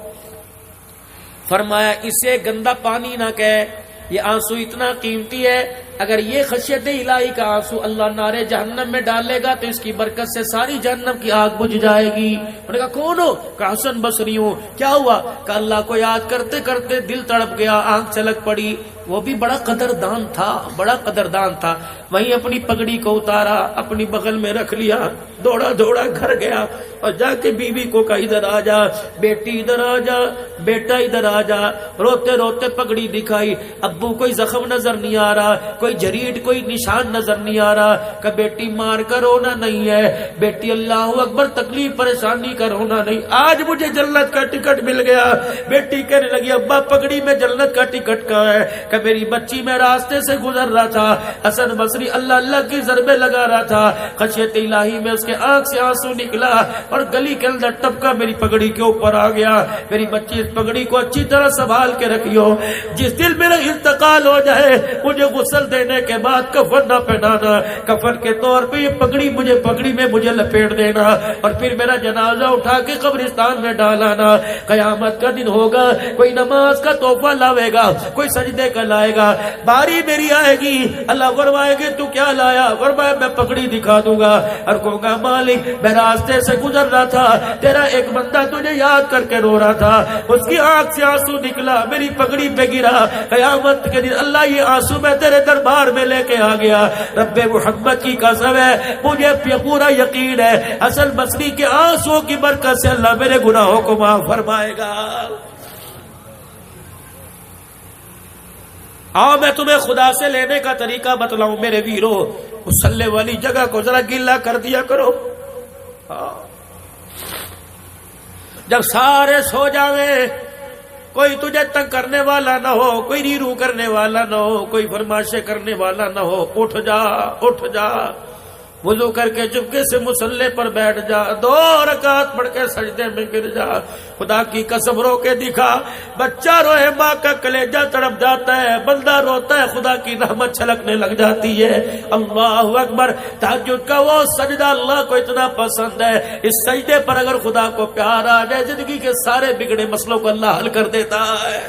فرمایا اسے گندا پانی نہ کہے، یہ آنسو اتنا قیمتی ہے، اگر یہ خشیت الہی کا آنسو اللہ نارے جہنم میں ڈالے گا تو اس کی برکت سے ساری جہنم کی آگ بجھ جائے گی. انہوں نے کہا کون ہو؟ کہا حسن بصری ہوں. کیا ہوا؟ کہ اللہ کو یاد کرتے کرتے دل تڑپ گیا، آنکھ چھلک پڑی. وہ بھی بڑا قدردان تھا، بڑا قدردان تھا. وہیں اپنی پگڑی کو اتارا، اپنی بغل میں رکھ لیا، دوڑا دوڑا گھر گیا اور جا کے بیوی کو کہا ادھر آ جا بیٹی، ادھر آ جا بیٹا، ادھر آ جا. روتے روتے پگڑی دکھائی. ابو کوئی زخم نظر نہیں آ رہا، کوئی جریٹ کوئی نشان نظر نہیں آ رہا. کہ بیٹی مار کر رونا نہیں ہے، بیٹی اللہ اکبر تکلیف پریشانی کا رونا نہیں، آج مجھے جنت کا ٹکٹ مل گیا. بیٹی کہنے لگی ابا پگڑی میں جنت کا ٹکٹ کہاں ہے؟ کہ میری بچی میں راستے سے گزر رہا تھا، حسن بصری اللہ اللہ کی ضربے لگا رہا تھا، خشیت الہی میں اس کے آنکھ سے آنسو نکلا اور گلی کے اندر ٹپکا میری پگڑی کے اوپر آ گیا. میری بچی اس پگڑی کو اچھی طرح سنبھال کے رکھیو، جس دل میرا انتقال ہو جائے مجھے غسل دینے کے بعد کفن نہ پہنانا، کفن کے طور پہ یہ پگڑی میں مجھے لپیٹ دینا اور پھر میرا جنازہ اٹھا کے قبرستان میں ڈالانا. قیامت کا دن ہوگا، کوئی نماز کا تحفہ لاوے گا، کوئی سجدے کا لائے گا، باری میری آئے گی، اللہ فرمائے گے تو کیا لایا؟ فرمایا میں پگڑی دکھا دوں گا اور کہوں گا مالک میں راستے سے گزر رہا تھا، تیرا ایک بندہ تجھے یاد کر کے رو رہا تھا، اس کی آنکھ سے آنسو نکلا، میری پگڑی پہ گرا. قیامت کے دن اللہ یہ آنسو میں تیرے دربار میں لے کے آ گیا. رب محمد کی قسم ہے مجھے پورا یقین ہے حسن بصری کے آنسو کی برکت سے اللہ میرے گناہوں کو معاف فرمائے گا. آؤ میں تمہیں خدا سے لینے کا طریقہ بتلاؤں میرے ویرو. مصلی والی جگہ کو ذرا گیلا کر دیا کرو. جب سارے سو جاویں، کوئی تجھے تنگ کرنے والا نہ ہو، کوئی ریرو کرنے والا نہ ہو، کوئی فرمائشیں کرنے والا نہ ہو، اٹھ جا اٹھ جا، وضو کر کے چپکے سے مصلی پر بیٹھ جا، 2 رکعت پڑھ کے سجدے میں گر جا. خدا کی قسم رو کے دکھا. بچہ روئے ماں کا کلیجہ تڑپ جاتا ہے، بندہ روتا ہے خدا کی رحمت چھلکنے لگ جاتی ہے. اللہ اکبر. تہجد کا وہ سجدہ اللہ کو اتنا پسند ہے، اس سجدے پر اگر خدا کو پیار آ جائے زندگی کے سارے بگڑے مسئلوں کو اللہ حل کر دیتا ہے.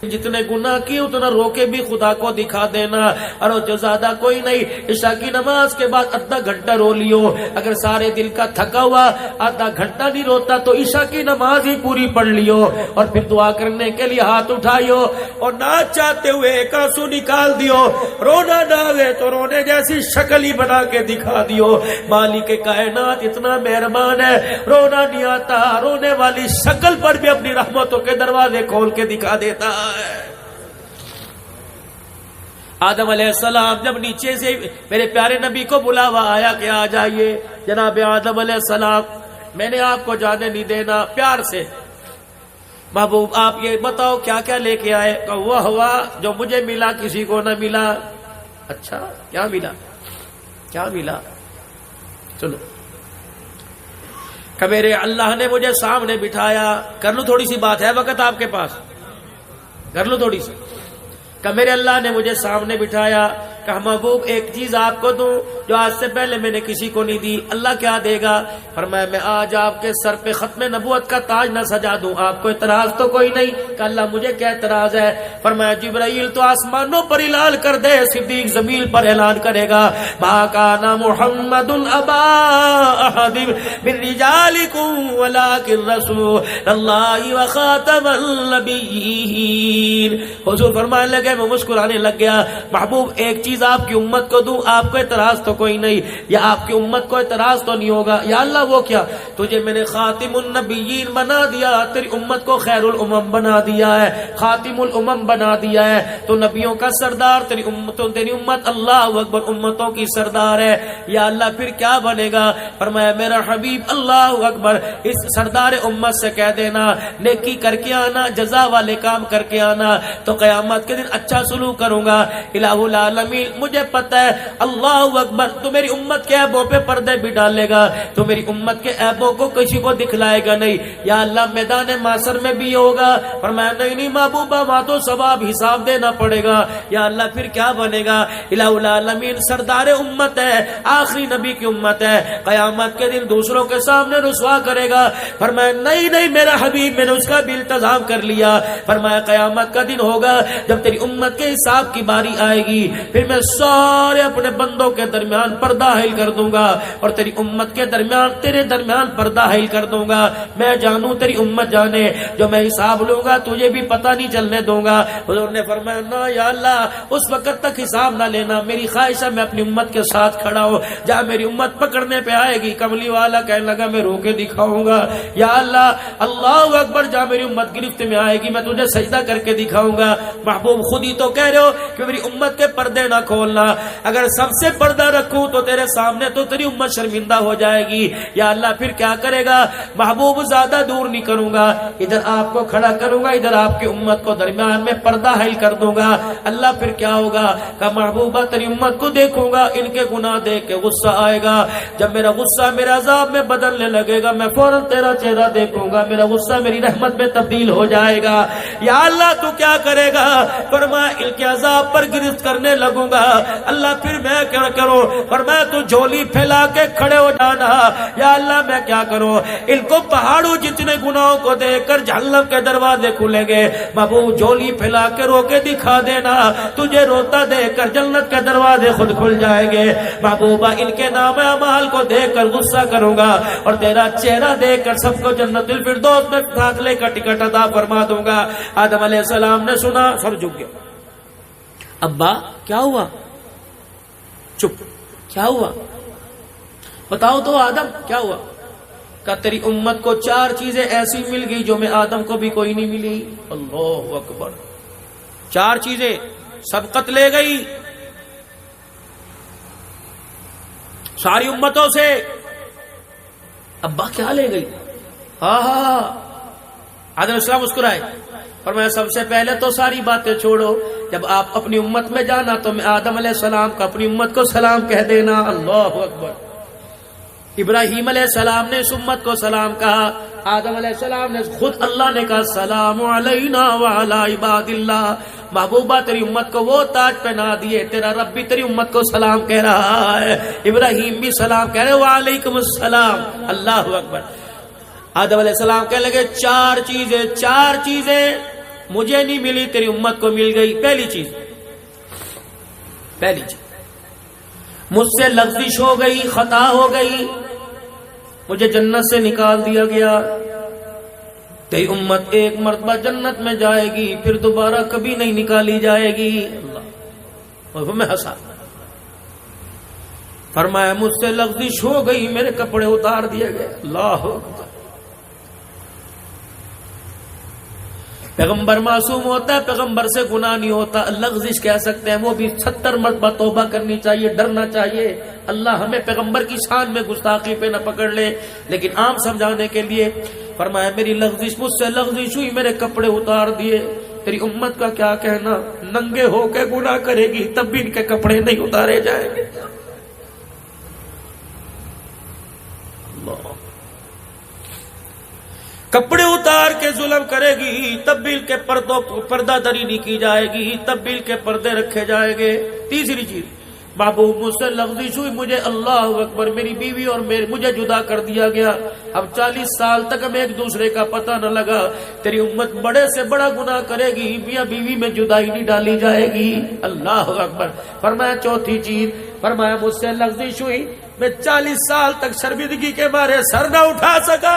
جتنے گناہ کی اتنا رو کے بھی خدا کو دکھا دینا. اور جو زیادہ کوئی نہیں، عشاء کی نماز کے بعد آدھا گھنٹہ رو لیو. اگر سارے دل کا تھکا ہوا آدھا گھنٹہ نہیں روتا تو عشاء کی نماز ہی پوری پڑھ لیو اور پھر دعا کرنے کے لیے ہاتھ اٹھائیو اور نہ چاہتے ہوئے ایک آنسو نکال دیو. رونا نہ آئے تو رونے جیسی شکل ہی بنا کے دکھا دیو. مالک کائنات اتنا مہربان ہے، رونا نہیں آتا رونے والی شکل پر بھی اپنی رحمتوں کے دروازے کھول کے دکھا دیتا ہے. آدم علیہ السلام جب نیچے سے میرے پیارے نبی کو بلاوا آیا کہ آ جائیے جناب آدم علیہ السلام، میں نے آپ کو جانے نہیں دینا. پیار سے محبوب آپ یہ بتاؤ کیا کیا لے کے آئے؟ کہ وہ ہوا جو مجھے ملا کسی کو نہ ملا. اچھا کیا ملا؟ کیا ملا؟ چلو. کہ میرے اللہ نے مجھے سامنے بٹھایا. کر لوں تھوڑی سی بات ہے وقت آپ کے پاس؟ کر لوں تھوڑی سی. کہ میرے اللہ نے مجھے سامنے بٹھایا کہ محبوب ایک چیز آپ کو دوں جو آج سے پہلے میں نے کسی کو نہیں دی. اللہ کیا دے گا؟ فرمایا میں آج آپ کے سر پہ ختم نبوت کا تاج نہ سجا دوں. آپ کو اعتراض تو کوئی نہیں؟ کہ اللہ مجھے کیا اعتراض ہے؟ فرمایا جبرائیل تو آسمانوں پر اعلان کر دے، صدیق زمین پر اعلان کرے گا ما کان محمد ابا احد من رجالکم ولکن رسول اللہ وخاتم النبیین. حضور فرمانے لگے، میں مسکرانے لگ گیا. محبوب ایک چیز آپ کی امت کو دوں، آپ کو اعتراض تو کوئی نہیں، یا آپ کی امت کو اعتراض تو نہیں ہوگا؟ یا اللہ وہ کیا؟ تجھے میں نے خاتم النبیین بنا دیا، تیری امت کو خیر الامم بنا دیا ہے، خاتم الامم بنا دیا ہے. تو نبیوں کا سردار، تیری امت اللہ اکبر امتوں کی سردار ہے. یا اللہ پھر کیا بنے گا؟ فرمایا میرا حبیب اللہ اکبر اس سردار امت سے کہہ دینا نیکی کر کے آنا، جزا والے کام کر کے آنا، تو قیامت کے دن اچھا سلوک کروں گا. الہ العالمین مجھے پتہ ہے اللہ اکبر تو میری امت کے عیبوں پہ پردے بھی ڈالے گا، تو میری امت کے عیبوں کو کسی کو دکھلائے گا نہیں. یا اللہ میدان معاشر میں بھی ہوگا. فرمایا نہیں محبوبہ وہاں تو ثواب حساب دینا پڑے گا. یا اللہ پھر کیا بنے گا؟ الہ العالمین سردار امت ہے، آخری نبی کی امت ہے، قیامت کے دن دوسروں کے سامنے رسوا کرے گا. فرمایا نہیں میرا حبیب میں نے اس کا بھی انتظام کر لیا. فرمایا قیامت کا دن ہوگا جب تیری امت کے حساب کی باری آئے گی، پھر میں سارے اپنے بندوں کے درمیان درمیان پردہ حائل کر دوں گا اور تیری امت کے درمیان تیرے درمیان پردہ حائل کر دوں گا. میں جانوں تیری امت جانے, جو میں حساب لوں گا تجھے بھی پتہ نہیں چلنے دوں گا. حضور نے فرمایا نہ یا اللہ اس وقت تک حساب نہ لینا, میری خواہش ہے میں اپنی امت کے ساتھ کھڑا ہوں, جہاں میری امت پکڑنے پہ آئے گی. کملی والا کہنے لگا میں رو کے دکھاؤں گا. یا اللہ اللہ اکبر, جہاں میری امت گرفت میں آئے گی میں تجھے سجدہ کر کے دکھاؤں گا. محبوب خود ہی تو کہہ رہے ہو کہ میری امت کے پردے نہ کھولنا, اگر سب سے پردہ رکھوں تو تیرے سامنے تو تیری امت شرمندہ ہو جائے گی. یا اللہ پھر کیا کرے گا؟ محبوب زیادہ دور نہیں کروں گا, ادھر آپ کو کھڑا کروں گا, ادھر آپ کی امت کو درمیان میں پردہ حائل کر دوں گا. اللہ پھر کیا ہوگا؟ کہ محبوبہ تیری امت کو دیکھوں گا, ان کے گناہ دیکھ کے غصہ آئے گا. جب میرا غصہ میرے عذاب میں بدلنے لگے گا میں فوراً تیرا چہرہ دیکھوں گا, میرا غصہ میری رحمت میں تبدیل ہو جائے گا. یا اللہ تو کیا کرے گا؟ فرمایا ان کے عذاب پر گرفت کرنے لگوں گا. اللہ پھر میں کیا کروں؟ فرمایا تو جھولی پھیلا کے کھڑے ہو جانا. یا اللہ میں کیا کروں؟ ان کو پہاڑوں جتنے گناہوں کو دیکھ کر جہنم کے دروازے کھلیں گے. محبوب جھولی پھیلا کے رو کے دکھا دینا, تجھے روتا دیکھ کر جنت کے دروازے خود کھل جائیں گے. محبوبہ ان کے نام اعمال کو دیکھ کر غصہ کروں گا اور تیرا چہرہ دیکھ کر سب کو جنت الفردوس میں داخلے کا ٹکٹ عطا فرما دوں گا. آدم علیہ السلام نے سنا, سب جھک گئے. ابا کیا ہوا؟ چپ, کیا ہوا بتاؤ تو آدم کیا ہوا؟ کہ تیری امت کو 4 چیزیں ایسی مل گئی جو میں آدم کو بھی کوئی نہیں ملی. اللہ اکبر, 4 چیزیں سبقت لے گئی ساری امتوں سے. ابا کیا لے گئی؟ ہاں آدم السلام مسکرائے اور میں سب سے پہلے تو ساری باتیں چھوڑو, جب آپ اپنی امت میں جانا تو میں آدم علیہ السلام کا اپنی امت کو سلام کہہ دینا. اللہ اکبر. ابراہیم علیہ السلام نے اس امت کو سلام کہا, آدم علیہ السلام نے خود اللہ نے کہا سلام علینا وعلی عباد اللہ. محبوبہ تیری امت کو وہ تاج پہنا دیے, تیرا رب بھی تیری امت کو سلام کہہ رہا ہے, ابراہیم بھی سلام کہہ رہے وعلیکم السلام. اللہ اکبر. آدم علیہ السلام کہنے لگے 4 چیزیں مجھے نہیں ملی تیری امت کو مل گئی. پہلی چیز مجھ سے لغزش ہو گئی, خطا ہو گئی, مجھے جنت سے نکال دیا گیا. تیری امت ایک مرتبہ جنت میں جائے گی پھر دوبارہ کبھی نہیں نکالی جائے گی. اللہ میں ہنسا. فرمایا مجھ سے لغزش ہو گئی, میرے کپڑے اتار دیے گئے. اللہ اکبر. پیغمبر معصوم ہوتا ہے, پیغمبر سے گناہ نہیں ہوتا. لغزش کہہ سکتے ہیں, وہ بھی 70 مرتبہ توبہ کرنی چاہیے, ڈرنا چاہیے. اللہ ہمیں پیغمبر کی شان میں گستاخی پہ نہ پکڑ لے. لیکن عام سمجھانے کے لیے فرمایا میری لغزش, مجھ سے لغزش ہوئی, میرے کپڑے اتار دیے. تیری امت کا کیا کہنا؟ ننگے ہو کے گناہ کرے گی تب بھی ان کے کپڑے نہیں اتارے جائیں گے. کپڑے اتار کے ظلم کرے گی تب بھی کے پردہ دری نہیں کی جائے گی, تب بھی کے پردے رکھے جائیں گے. تیسری چیز محبوب مجھ سے لغزش ہوئی, مجھے اللہ اکبر میری بیوی اور مجھے جدا کر دیا گیا. اب 40 سال تک ہمیں ایک دوسرے کا پتہ نہ لگا. تیری امت بڑے سے بڑا گناہ کرے گی, میاں بیوی میں جدائی نہیں ڈالی جائے گی. اللہ اکبر. فرمایا چوتھی چیز, فرمایا مجھ سے لغزش ہوئی, میں 40 سال تک شرمندگی کے مارے سر نہ اٹھا سکا.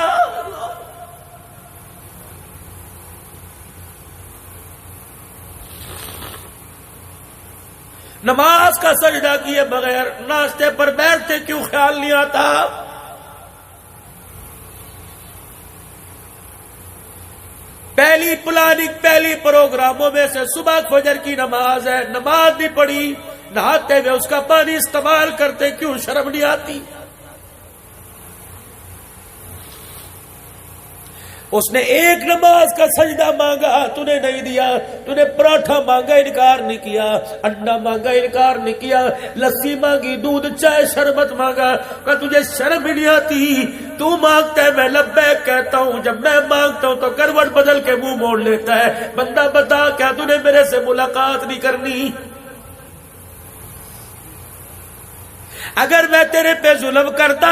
نماز کا سجدہ کیے بغیر ناشتے پر بیٹھتے کیوں خیال نہیں آتا؟ پہلی پلاننگ, پہلی پروگراموں میں سے صبح فجر کی نماز ہے, نماز نہیں پڑھی, نہاتے ہوئے اس کا پانی استعمال کرتے کیوں شرم نہیں آتی؟ اس نے ایک نماز کا سجدہ مانگا, تو نے نہیں دیا. تو نے پراٹھا مانگا, انکار نہیں کیا. انڈا مانگا, انکار نہیں کیا. لسی مانگی, دودھ, چائے, شربت مانگا, کہ تجھے شرم ہی نہیں آتی؟ تو مانگتا ہے میں لبیک کہتا ہوں, جب میں مانگتا ہوں تو کروٹ بدل کے منہ موڑ لیتا ہے. بندہ بتا کیا تو نے میرے سے ملاقات نہیں کرنی؟ اگر میں تیرے پہ ظلم کرتا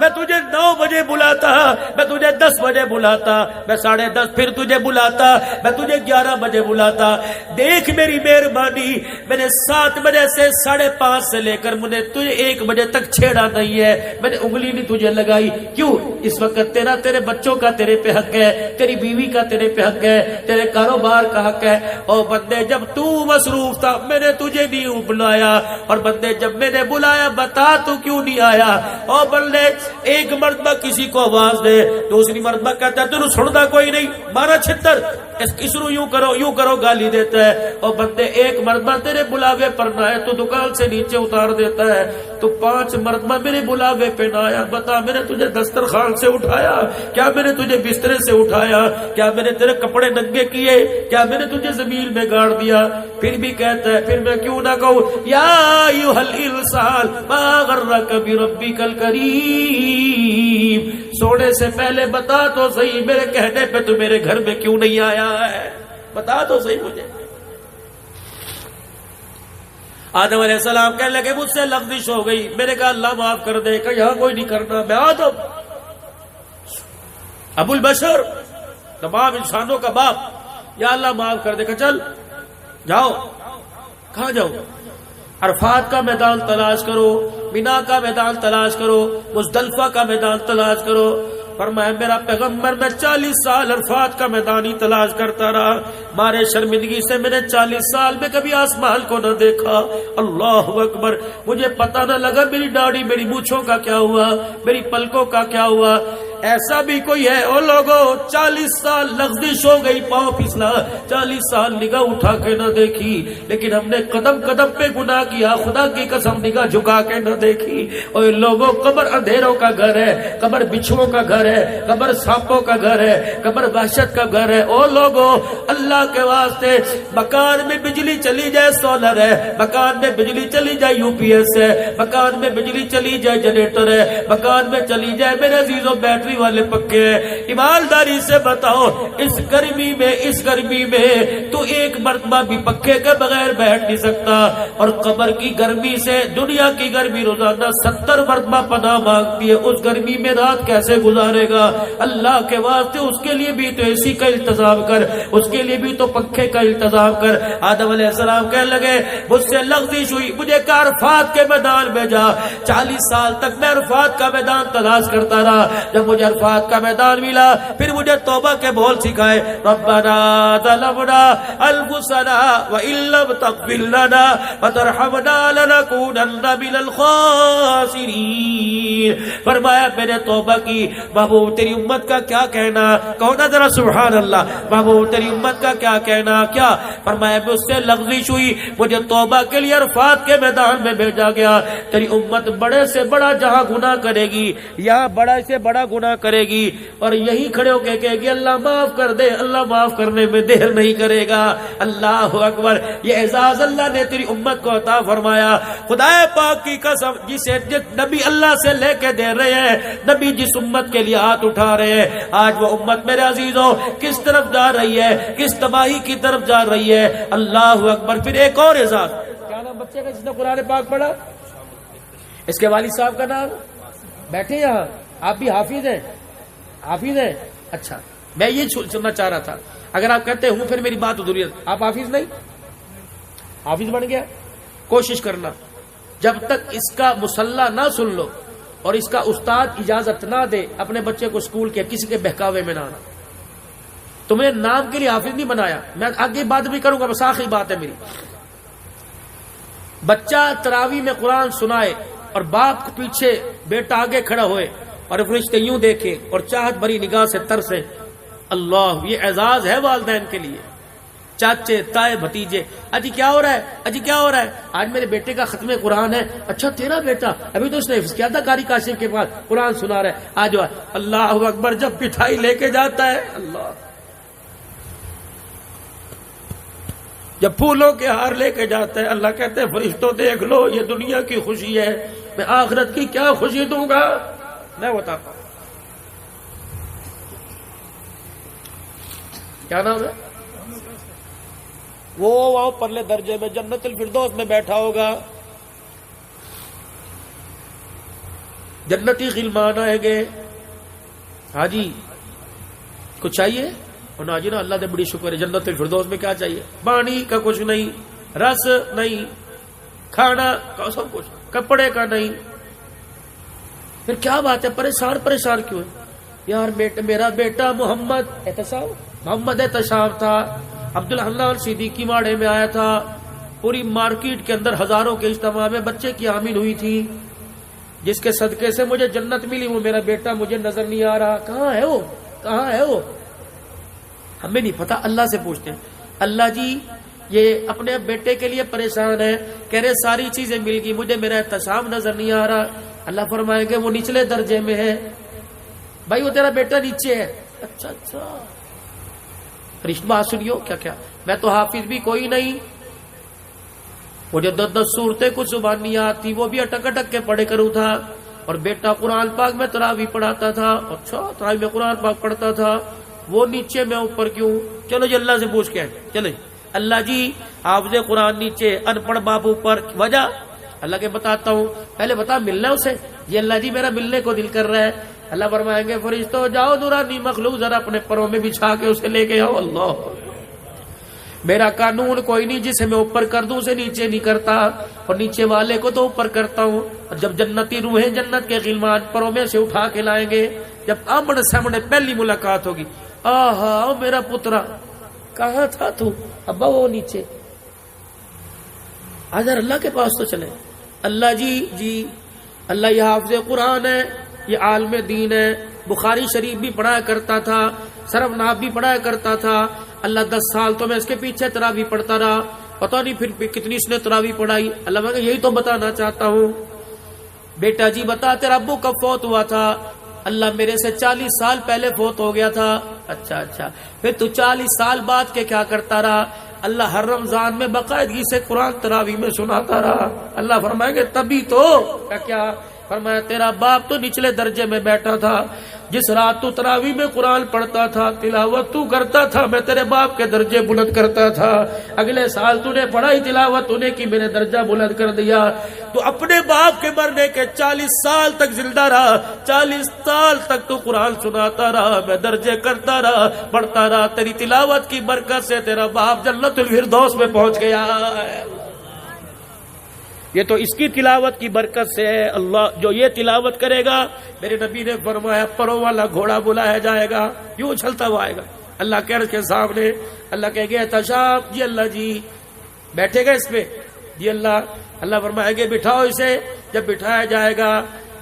میں تجھے 9 بجے بلاتا, میں تجھے 10 بجے بلاتا, میں 10:30 پھر تجھے بلاتا, میں تجھے 11 بجے بلاتا. دیکھ میری مہربانی, میں نے 7 بجے سے 5:30 سے لے کر مجھے تجھے 1 بجے تک چھیڑا نہیں ہے, میں نے انگلی نہیں تجھے لگائی. کیوں؟ اس وقت تیرے بچوں کا تیرے پہ حق ہے, تیری بیوی کا تیرے پہ حق ہے, تیرے کاروبار کا حق ہے. اور بندے جب تو مصروف تھا میں نے تجھے نہیں بلایا, اور بندے جب میں نے بلایا بتا تو کیوں نہیں آیا. اور بندے ایک مرتبہ کسی کو آواز دے, دوسری مرتبہ کہتا ہے تو سنتا کوئی نہیں, مارا چھتر, اس رو یوں کرو گالی دیتا ہے. اور بندے ایک مرتبہ تیرے بلاوے پر نہ آئے تو دکان سے نیچے اتار دیتا ہے. تو 5 مرتبہ میرے بلاوے پہ نہ آیا, بتا میں نے تجھے دسترخوان سے اٹھایا کیا, میں نے تجھے بسترے سے اٹھایا کیا, میں نے تیرے کپڑے ننگے کیے کیا, میں نے تجھے زمین میں گاڑ دیا. پھر بھی کہتا ہے پھر میں کیوں نہ کہوں یا ایھا الانسان ما غرک بربک الکریم, سونے سے پہلے بتا تو صحیح میرے کہنے پہ تو میرے گھر میں کیوں نہیں آیا ہے, بتا تو صحیح مجھے. آدم علیہ السلام کہنے لگے مجھ سے لغزش ہو گئی, میں نے کہا اللہ معاف کر دے, کہ یہاں کوئی نہیں کرنا, میں آدم ابو البشر تمام انسانوں کا باپ, یا اللہ معاف کر دے. کہ چل جاؤ, کہاں جاؤ؟ عرفات کا میدان تلاش کرو, مینا کا میدان تلاش کرو, مزدلفہ کا میدان تلاش کرو. فرمایا میرا پیغمبر میں 40 سال عرفات کا میدان ہی تلاش کرتا رہا, مارے شرمندگی سے میں نے 40 سال میں کبھی آسمان کو نہ دیکھا. اللہ اکبر, مجھے پتہ نہ لگا میری داڑھی میری مونچھوں کا کیا ہوا, میری پلکوں کا کیا ہوا. ایسا بھی کوئی ہے او لوگوں 40 سال لغزش ہو گئی, پاؤں پھسلا, 40 سال نگاہ اٹھا کے نہ دیکھی, لیکن ہم نے قدم قدم پہ گناہ کیا, خدا کی قسم نگاہ جھکا کے نہ دیکھی. اور لوگوں قبر اندھیروں کا گھر ہے, قبر بچھوؤں کا گھر ہے, قبر سانپوں کا گھر ہے, قبر وحشت کا گھر ہے. او لوگوں اللہ کے واسطے مکان میں بجلی چلی جائے سولر ہے, مکان میں بجلی چلی جائے یو پی ایس ہے, مکان میں بجلی چلی جائے جنریٹر ہے, مکان میں چلی جائے میرے عزیزوں بیٹری والے پکے ہیں. ایمانداری سے بتاؤ اس گرمی میں تو ایک مرتبہ بھی پکے کے بغیر بیٹھ نہیں سکتا, اور قبر کی گرمی سے دنیا کی گرمی روزانہ 70 مرتبہ پناہ مانگتی ہے. اس گرمی میں رات کیسے گزارے گا؟ اللہ کے واسطے اس کے لیے بھی تو اے سی کا انتظام کر, اس کے لیے بھی تو پنکھے کا انتظام کر. آدم علیہ السلام کہنے لگے مجھ سے لغزش ہوئی, مجھے کہا عرفات کے میدان میں جا. 40 سال تک میں عرفات کا میدان تلاش کرتا رہا, جب مجھے عرفات کا میدان ملا پھر مجھے توبہ کے بول سکھائے. ربنا ظلمنا انفسنا وان لم تغفر لنا وترحمنا لنكونن من الخاسرین. فرمایا میں نے توبہ کی, محبوب تیری امت کا کیا کہنا, کہو نا ذرا سبحان اللہ, محبوب تیری امت کا کیا کہنا. کیا فرمایا مجھ سے لغزش ہوئی, مجھے توبہ کے لیے عرفات کے میدان میں بھیجا گیا. تیری امت بڑے سے بڑا جہاں گناہ کرے گی, یہاں بڑا سے بڑا گناہ کرے گی, اور یہی کھڑے ہو کے کہے گی اللہ معاف کر دے, اللہ معاف کرنے میں دیر نہیں کرے گا. اللہ اکبر, یہ اعزاز اللہ نے تیری امت کو عطا فرمایا. خدا پاک کی قسم, جس نبی اللہ سے لے کے دے رہے ہیں, نبی جس امت کے لیے ہاتھ اٹھا رہے ہیں, آج وہ امت میرے عزیزوں کس طرف جا رہی ہے, کس تباہی کی طرف جا رہی ہے. اللہ اکبر. پھر ایک اور اعزاز, کیا نام بچے کا جس نے قرآن پاک پڑھا, اس کے والد صاحب کا نام, بیٹھے یہاں, آپ بھی حافظ ہیں, حافظ ہیں. اچھا, میں یہ سننا چاہ رہا تھا, اگر آپ کہتے ہوں پھر میری بات ادھوری ہے. آپ حافظ نہیں, حافظ بن گیا. کوشش کرنا جب تک اس کا مسلح نہ سن لو اور اس کا استاد اجازت نہ دے, اپنے بچے کو اسکول کے کسی کے بہکاوے میں نہ آنا. تمہیں نام کے لیے حافظ نہیں بنایا, میں آگے بات بھی کروں گا, بس آخری بات ہے میری. بچہ تراویح میں قرآن سنائے اور باپ کے پیچھے بیٹا آگے کھڑا ہوئے اور فرشتے یوں دیکھیں اور چاہت بھری نگاہ سے ترسیں, اللہ یہ اعزاز ہے والدین کے لیے. چاچے تائے بھتیجے, اجی کیا ہو رہا ہے, اجی کیا ہو رہا ہے, آج میرے بیٹے کا ختم قرآن ہے. اچھا تیرا بیٹا, ابھی تو اس نے حفظ کیا تھا قاری کاشف کے پاس, قرآن سنا رہا ہے, آج اللہ اکبر. جب مٹھائی لے کے جاتا ہے, اللہ, جب پھولوں کے ہار لے کے جاتا ہے, اللہ کہتے ہیں فرشتوں دیکھ لو یہ دنیا کی خوشی ہے, میں آخرت کی کیا خوشی دوں گا. میں بتاتا ہوں کیا نام ہے وہ, وہاں پرلے درجے میں جنت الفردوس میں بیٹھا ہوگا. جنتی غلمان آئیں گے. ہاں جی کچھ چاہیے؟ اور جی نا اللہ دے بڑی شکر ہے جنت الفردوس میں کیا چاہیے؟ پانی کا کچھ نہیں، رس نہیں، کھانا کا سب کچھ، کپڑے کا نہیں. پھر کیا بات ہے پریشان کیوں ہے؟ یار میرا بیٹا محمد احتشام تھا، عبدالحنان صدیقی ماڑے میں آیا تھا، پوری مارکیٹ کے اندر ہزاروں کے اجتماع میں بچے کی آمین ہوئی تھی، جس کے صدقے سے مجھے جنت ملی، وہ میرا بیٹا مجھے نظر نہیں آ رہا. کہاں ہے وہ؟ ہمیں نہیں پتا، اللہ سے پوچھتے ہیں. اللہ جی یہ اپنے بیٹے کے لیے پریشان ہے، کہہ رہے ساری چیزیں مل گئی، مجھے میرا احتشام نظر نہیں آ رہا. اللہ فرمائیں گے وہ نچلے درجے میں ہے. بھائی وہ تیرا بیٹا نیچے ہے. اچھا فرشت بات سنیو. کیا میں تو حافظ بھی کوئی نہیں، مجھے 10 صورتیں کچھ زبان نہیں آتی، وہ بھی اٹک کے پڑھے کروں تھا، اور بیٹا قرآن پاک میں تراویح پڑھاتا تھا. اچھا تراویح میں قرآن پاک پڑھتا تھا، وہ نیچے میں اوپر کیوں؟ چلو جی اللہ سے پوچھ کے چلے. اللہ جی حافظ قرآن نیچے، ان پڑھ باپ اوپر، وجہ اللہ کے بتاتا ہوں. پہلے بتا ملنا اسے. یہ اللہ جی میرا ملنے کو دل کر رہا ہے. اللہ فرمائیں گے فرشتوں جاؤ نورانی مخلوق ذرا اپنے پروں میں بچھا کے اسے لے کے آؤ. اللہ میرا قانون کوئی نہیں جسے میں اوپر کر دوں اسے نیچے نہیں کرتا، اور نیچے والے کو تو اوپر کرتا ہوں. اور جب جنتی روحیں جنت کے غلمان پروں میں سے اٹھا کے لائیں گے، جب آمنے سامنے پہلی ملاقات ہوگی، آہا میرا پترا کہاں تھا تو؟ ابا وہ نیچے. آج اللہ کے پاس تو چلے. اللہ جی اللہ یہ حافظ قرآن ہے، یہ عالم دین ہے، بخاری شریف بھی پڑھایا کرتا تھا، سرف ناب بھی پڑھایا کرتا تھا. اللہ 10 سال تو میں اس کے پیچھے تراویح پڑھتا رہا، پتہ نہیں پھر کتنی اس نے تراویح پڑھائی. اللہ میں یہی تو بتانا چاہتا ہوں. بیٹا جی بتا تیرا ابو کب فوت ہوا تھا؟ اللہ میرے سے 40 سال پہلے فوت ہو گیا تھا. اچھا پھر تو 40 سال بعد کے کیا کرتا رہا؟ اللہ ہر رمضان میں باقاعدگی سے قرآن تراویح میں سناتا رہا. اللہ فرمائیں گے تبھی تو کیا فرمایا تیرا باپ تو نچلے درجے میں بیٹھا تھا، جس رات تو تراویح میں قرآن پڑھتا تھا، تلاوت تو کرتا تھا، میں تیرے باپ کے درجے بلند کرتا تھا. اگلے سال تو نے پڑھائی تلاوت تو نے کی، میں نے درجہ بلند کر دیا. تو اپنے باپ کے مرنے کے 40 سال تک زندہ رہا، 40 سال تک تو قرآن سناتا رہا، میں درجے کرتا رہا، پڑھتا رہا. تیری تلاوت کی برکت سے تیرا باپ جنت الفردوس میں پہنچ گیا. یہ تو اس کی تلاوت کی برکت سے ہے. اللہ جو یہ تلاوت کرے گا، میرے نبی نے فرمایا پروں والا گھوڑا بلایا جائے گا، یوں چلتا ہوا آئے گا اللہ کے عرش کے سامنے. اللہ کہے گے احتشام جی اللہ جی بیٹھے گا اس پہ جی اللہ فرمائے گے بٹھاؤ اسے. جب بٹھایا جائے گا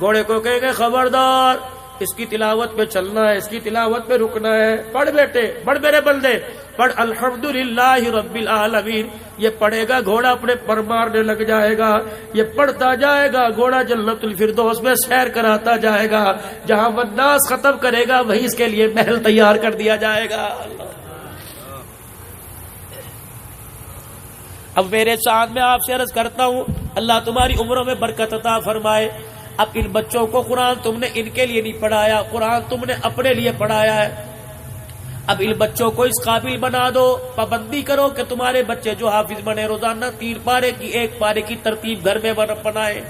گھوڑے کو کہیں گے خبردار اس کی تلاوت پہ چلنا ہے، اس کی تلاوت پہ رکنا ہے. پڑھ بیٹے، پڑھ میرے بندے، پڑھ الحمدللہ رب العالمین. یہ پڑھے گا گھوڑا اپنے پر مارنے لگ جائے گا، یہ پڑھتا جائے گا گھوڑا جنت الفردوس میں سیر کراتا جائے گا. جہاں والناس ختم کرے گا وہیں اس کے لیے محل تیار کر دیا جائے گا. اب میرے ساتھ میں آپ سے عرض کرتا ہوں اللہ تمہاری عمروں میں برکت عطا فرمائے. اب ان بچوں کو قرآن تم نے ان کے لیے نہیں پڑھایا، قرآن تم نے اپنے لیے پڑھایا ہے. اب ان بچوں کو اس قابل بنا دو، پابندی کرو کہ تمہارے بچے جو حافظ بنے روزانہ 3 پارے کی 1 پارے کی ترتیب گھر میں بنائے.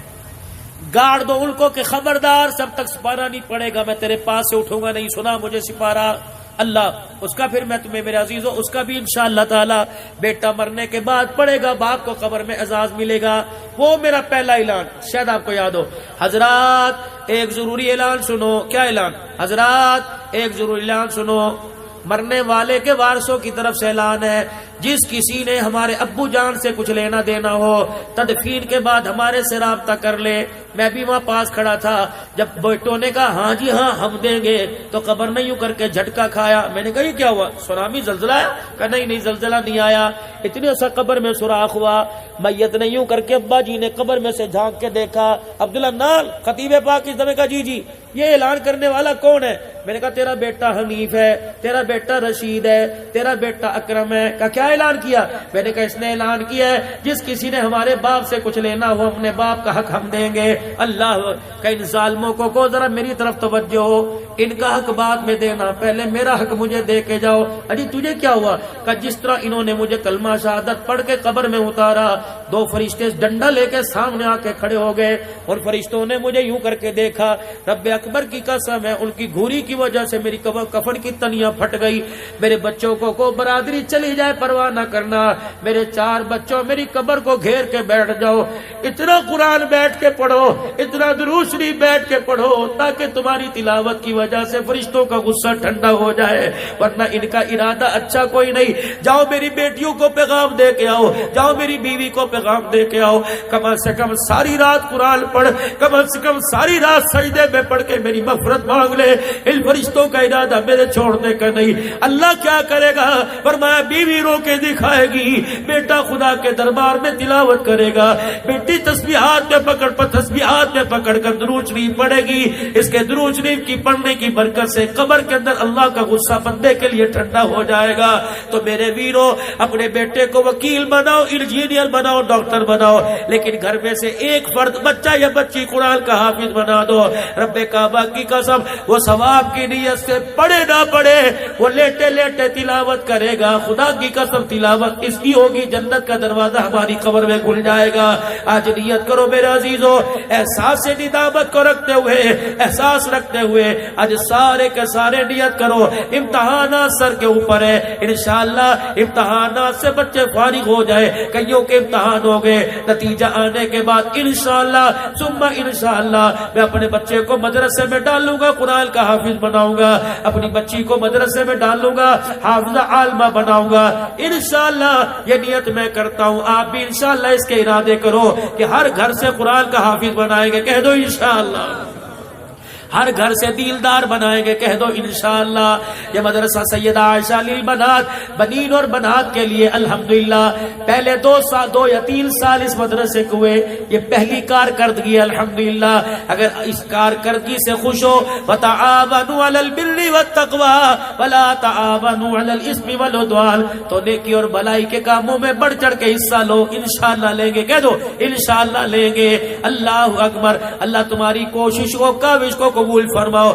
گاڑ دو ان کو کہ خبردار سب تک سپارہ نہیں پڑے گا، میں تیرے پاس سے اٹھوں گا نہیں، سنا مجھے سپارہ. اللہ اس کا پھر میں تمہیں میرے عزیزوں اس کا بھی انشاءاللہ تعالی بیٹا مرنے کے بعد پڑے گا، باپ کو قبر میں اعزاز ملے گا. وہ میرا پہلا اعلان شاید آپ کو یاد ہو. حضرات ایک ضروری اعلان سنو. کیا اعلان؟ حضرات ایک ضروری اعلان سنو. مرنے والے کے وارثوں کی طرف سے اعلان ہے، جس کسی نے ہمارے ابو جان سے کچھ لینا دینا ہو تدفین کے بعد ہمارے سے رابطہ کر لے. میں بھی وہاں پاس کھڑا تھا جب بیٹوں نے کہا ہاں جی ہاں ہم دیں گے تو قبر نہیں یوں کر کے جھٹکا کھایا. میں نے کہا یہ کیا ہوا؟ سونامی زلزلہ ہے؟ کہا نہیں زلزلہ نہیں آیا، اتنے سا قبر میں سوراخ ہوا. میت نے یوں کر کے ابا جی نے قبر میں سے جھانک کے دیکھا. عبداللہ نال خطیب پاک اس دمے کا جی یہ اعلان کرنے والا کون ہے؟ میں نے کہا تیرا بیٹا حنیف ہے، تیرا بیٹا رشید ہے، تیرا بیٹا اکرم ہے. کہا کیا کیا اعلان کیا؟ میں نے کہا اس نے اعلان کیا ہے جس کسی نے ہمارے باپ سے کچھ لینا ہو اپنے باپ کا حق ہم دیں گے. اللہ کہ ان ظالموں کو ذرا میری طرف توجہ ہو, ان کا حق بعد میں دینا, پہلے میرا حق مجھے دے کے جاؤ. اجی تجھے کیا ہوا؟ کہ جس طرح انہوں نے مجھے کلمہ شہادت پڑھ کے قبر میں اتارا, 2 فرشتے ڈنڈا لے کے سامنے آ کے کھڑے ہو گئے اور فرشتوں نے مجھے یوں کر کے دیکھا. رب اکبر کی قسم ہے ان کی گھوری کی وجہ سے میری کفن کی تنیاں پھٹ گئی. میرے بچوں کو برادری چلی جائے پرواہ نہ کرنا, میرے 4 بچوں میری قبر کو گھیر کے بیٹھ جاؤ, اتنا قرآن بیٹھ کے پڑھو, اتنا درود شریف بیٹھ کے پڑھو تاکہ تمہاری تلاوت کی وجہ سے فرشتوں کا غصہ ٹھنڈا ہو جائے, ورنہ ان کا ارادہ اچھا کوئی نہیں. جاؤ میری بیٹیوں کو پیغام دے کے آؤ, جاؤ میری بیوی کو پیغام دے کے آؤ, کم سے کم ساری رات قرآن پڑھ, کم سے کم ساری رات سجدے میں پڑھ کے میری مغفرت مانگ لے. ان فرشتوں کا ارادہ میرے چھوڑنے کا نہیں. اللہ کیا کرے گا؟ فرمایا بیوی رو کے دکھائے گی, بیٹا خدا کے دربار میں تلاوت کرے گا, بیٹی تسبیحات میں پکڑ کر درود شریف پڑھے گی. اس کے درود شریف کی پڑھنے کی برکت سے قبر کے اندر اللہ کا غصہ بندے کے لیے ٹھنڈا ہو جائے گا. تو میرے ویرو اپنے بیٹے کو وکیل بناؤ, انجینئر بناؤ, ڈاکٹر بناؤ, لیکن گھر میں سے ایک فرد بچہ یا بچی قرآن کا حافظ بنا دو. رب کعبہ کی قسم وہ ثواب کی نیت سے پڑھے نہ پڑھے, وہ لیٹے لیٹے تلاوت کرے گا. خدا کی قسم تلاوت اس کی ہوگی, جنت کا دروازہ ہماری قبر میں کھل جائے گا. آج نیت کرو میرے عزیزو, احساس سے ندامت کو رکھتے ہوئے, احساس رکھتے ہوئے آج سارے کے سارے نیت کرو. امتحانات سر کے اوپر ہے, انشاءاللہ امتحانات سے بچے فارغ ہو جائے. کئیوں کے امتحان ہو گئے, نتیجہ آنے کے بعد انشاءاللہ ثم انشاءاللہ میں اپنے بچے کو مدرسے میں ڈالوں گا, قرآن کا حافظ بناؤں گا. اپنی بچی کو مدرسے میں ڈالوں گا, حافظہ عالمہ بناؤں گا. انشاءاللہ یہ نیت میں کرتا ہوں, آپ بھی انشاءاللہ اس کے ارادے کرو کہ ہر گھر سے قرآن کا حافظ بنائیں گے. کہہ دو انشاءاللہ. ہر گھر سے دیلدار بنائیں گے. کہہ دو انشاءاللہ. یہ مدرسہ سیدہ عائشہ للبنات, بنین اور بنات کے لیے الحمدللہ پہلے 2 یا 3 سال اس مدرسے کو ہوئے. یہ پہلی کارکردگی الحمدللہ. اگر اس کارکردگی سے خوش ہو, وتعاونوا علی البر والتقوی ولا تعاونوا علی الاثم والعدوان, تو نیکی اور بھلائی کے کاموں میں بڑھ چڑھ کے حصہ لو. انشاءاللہ لیں گے. کہہ دو انشاءاللہ لیں گے. اللہ اکبر. اللہ تمہاری کوشش کو, کاوش کو قبول فرماؤ.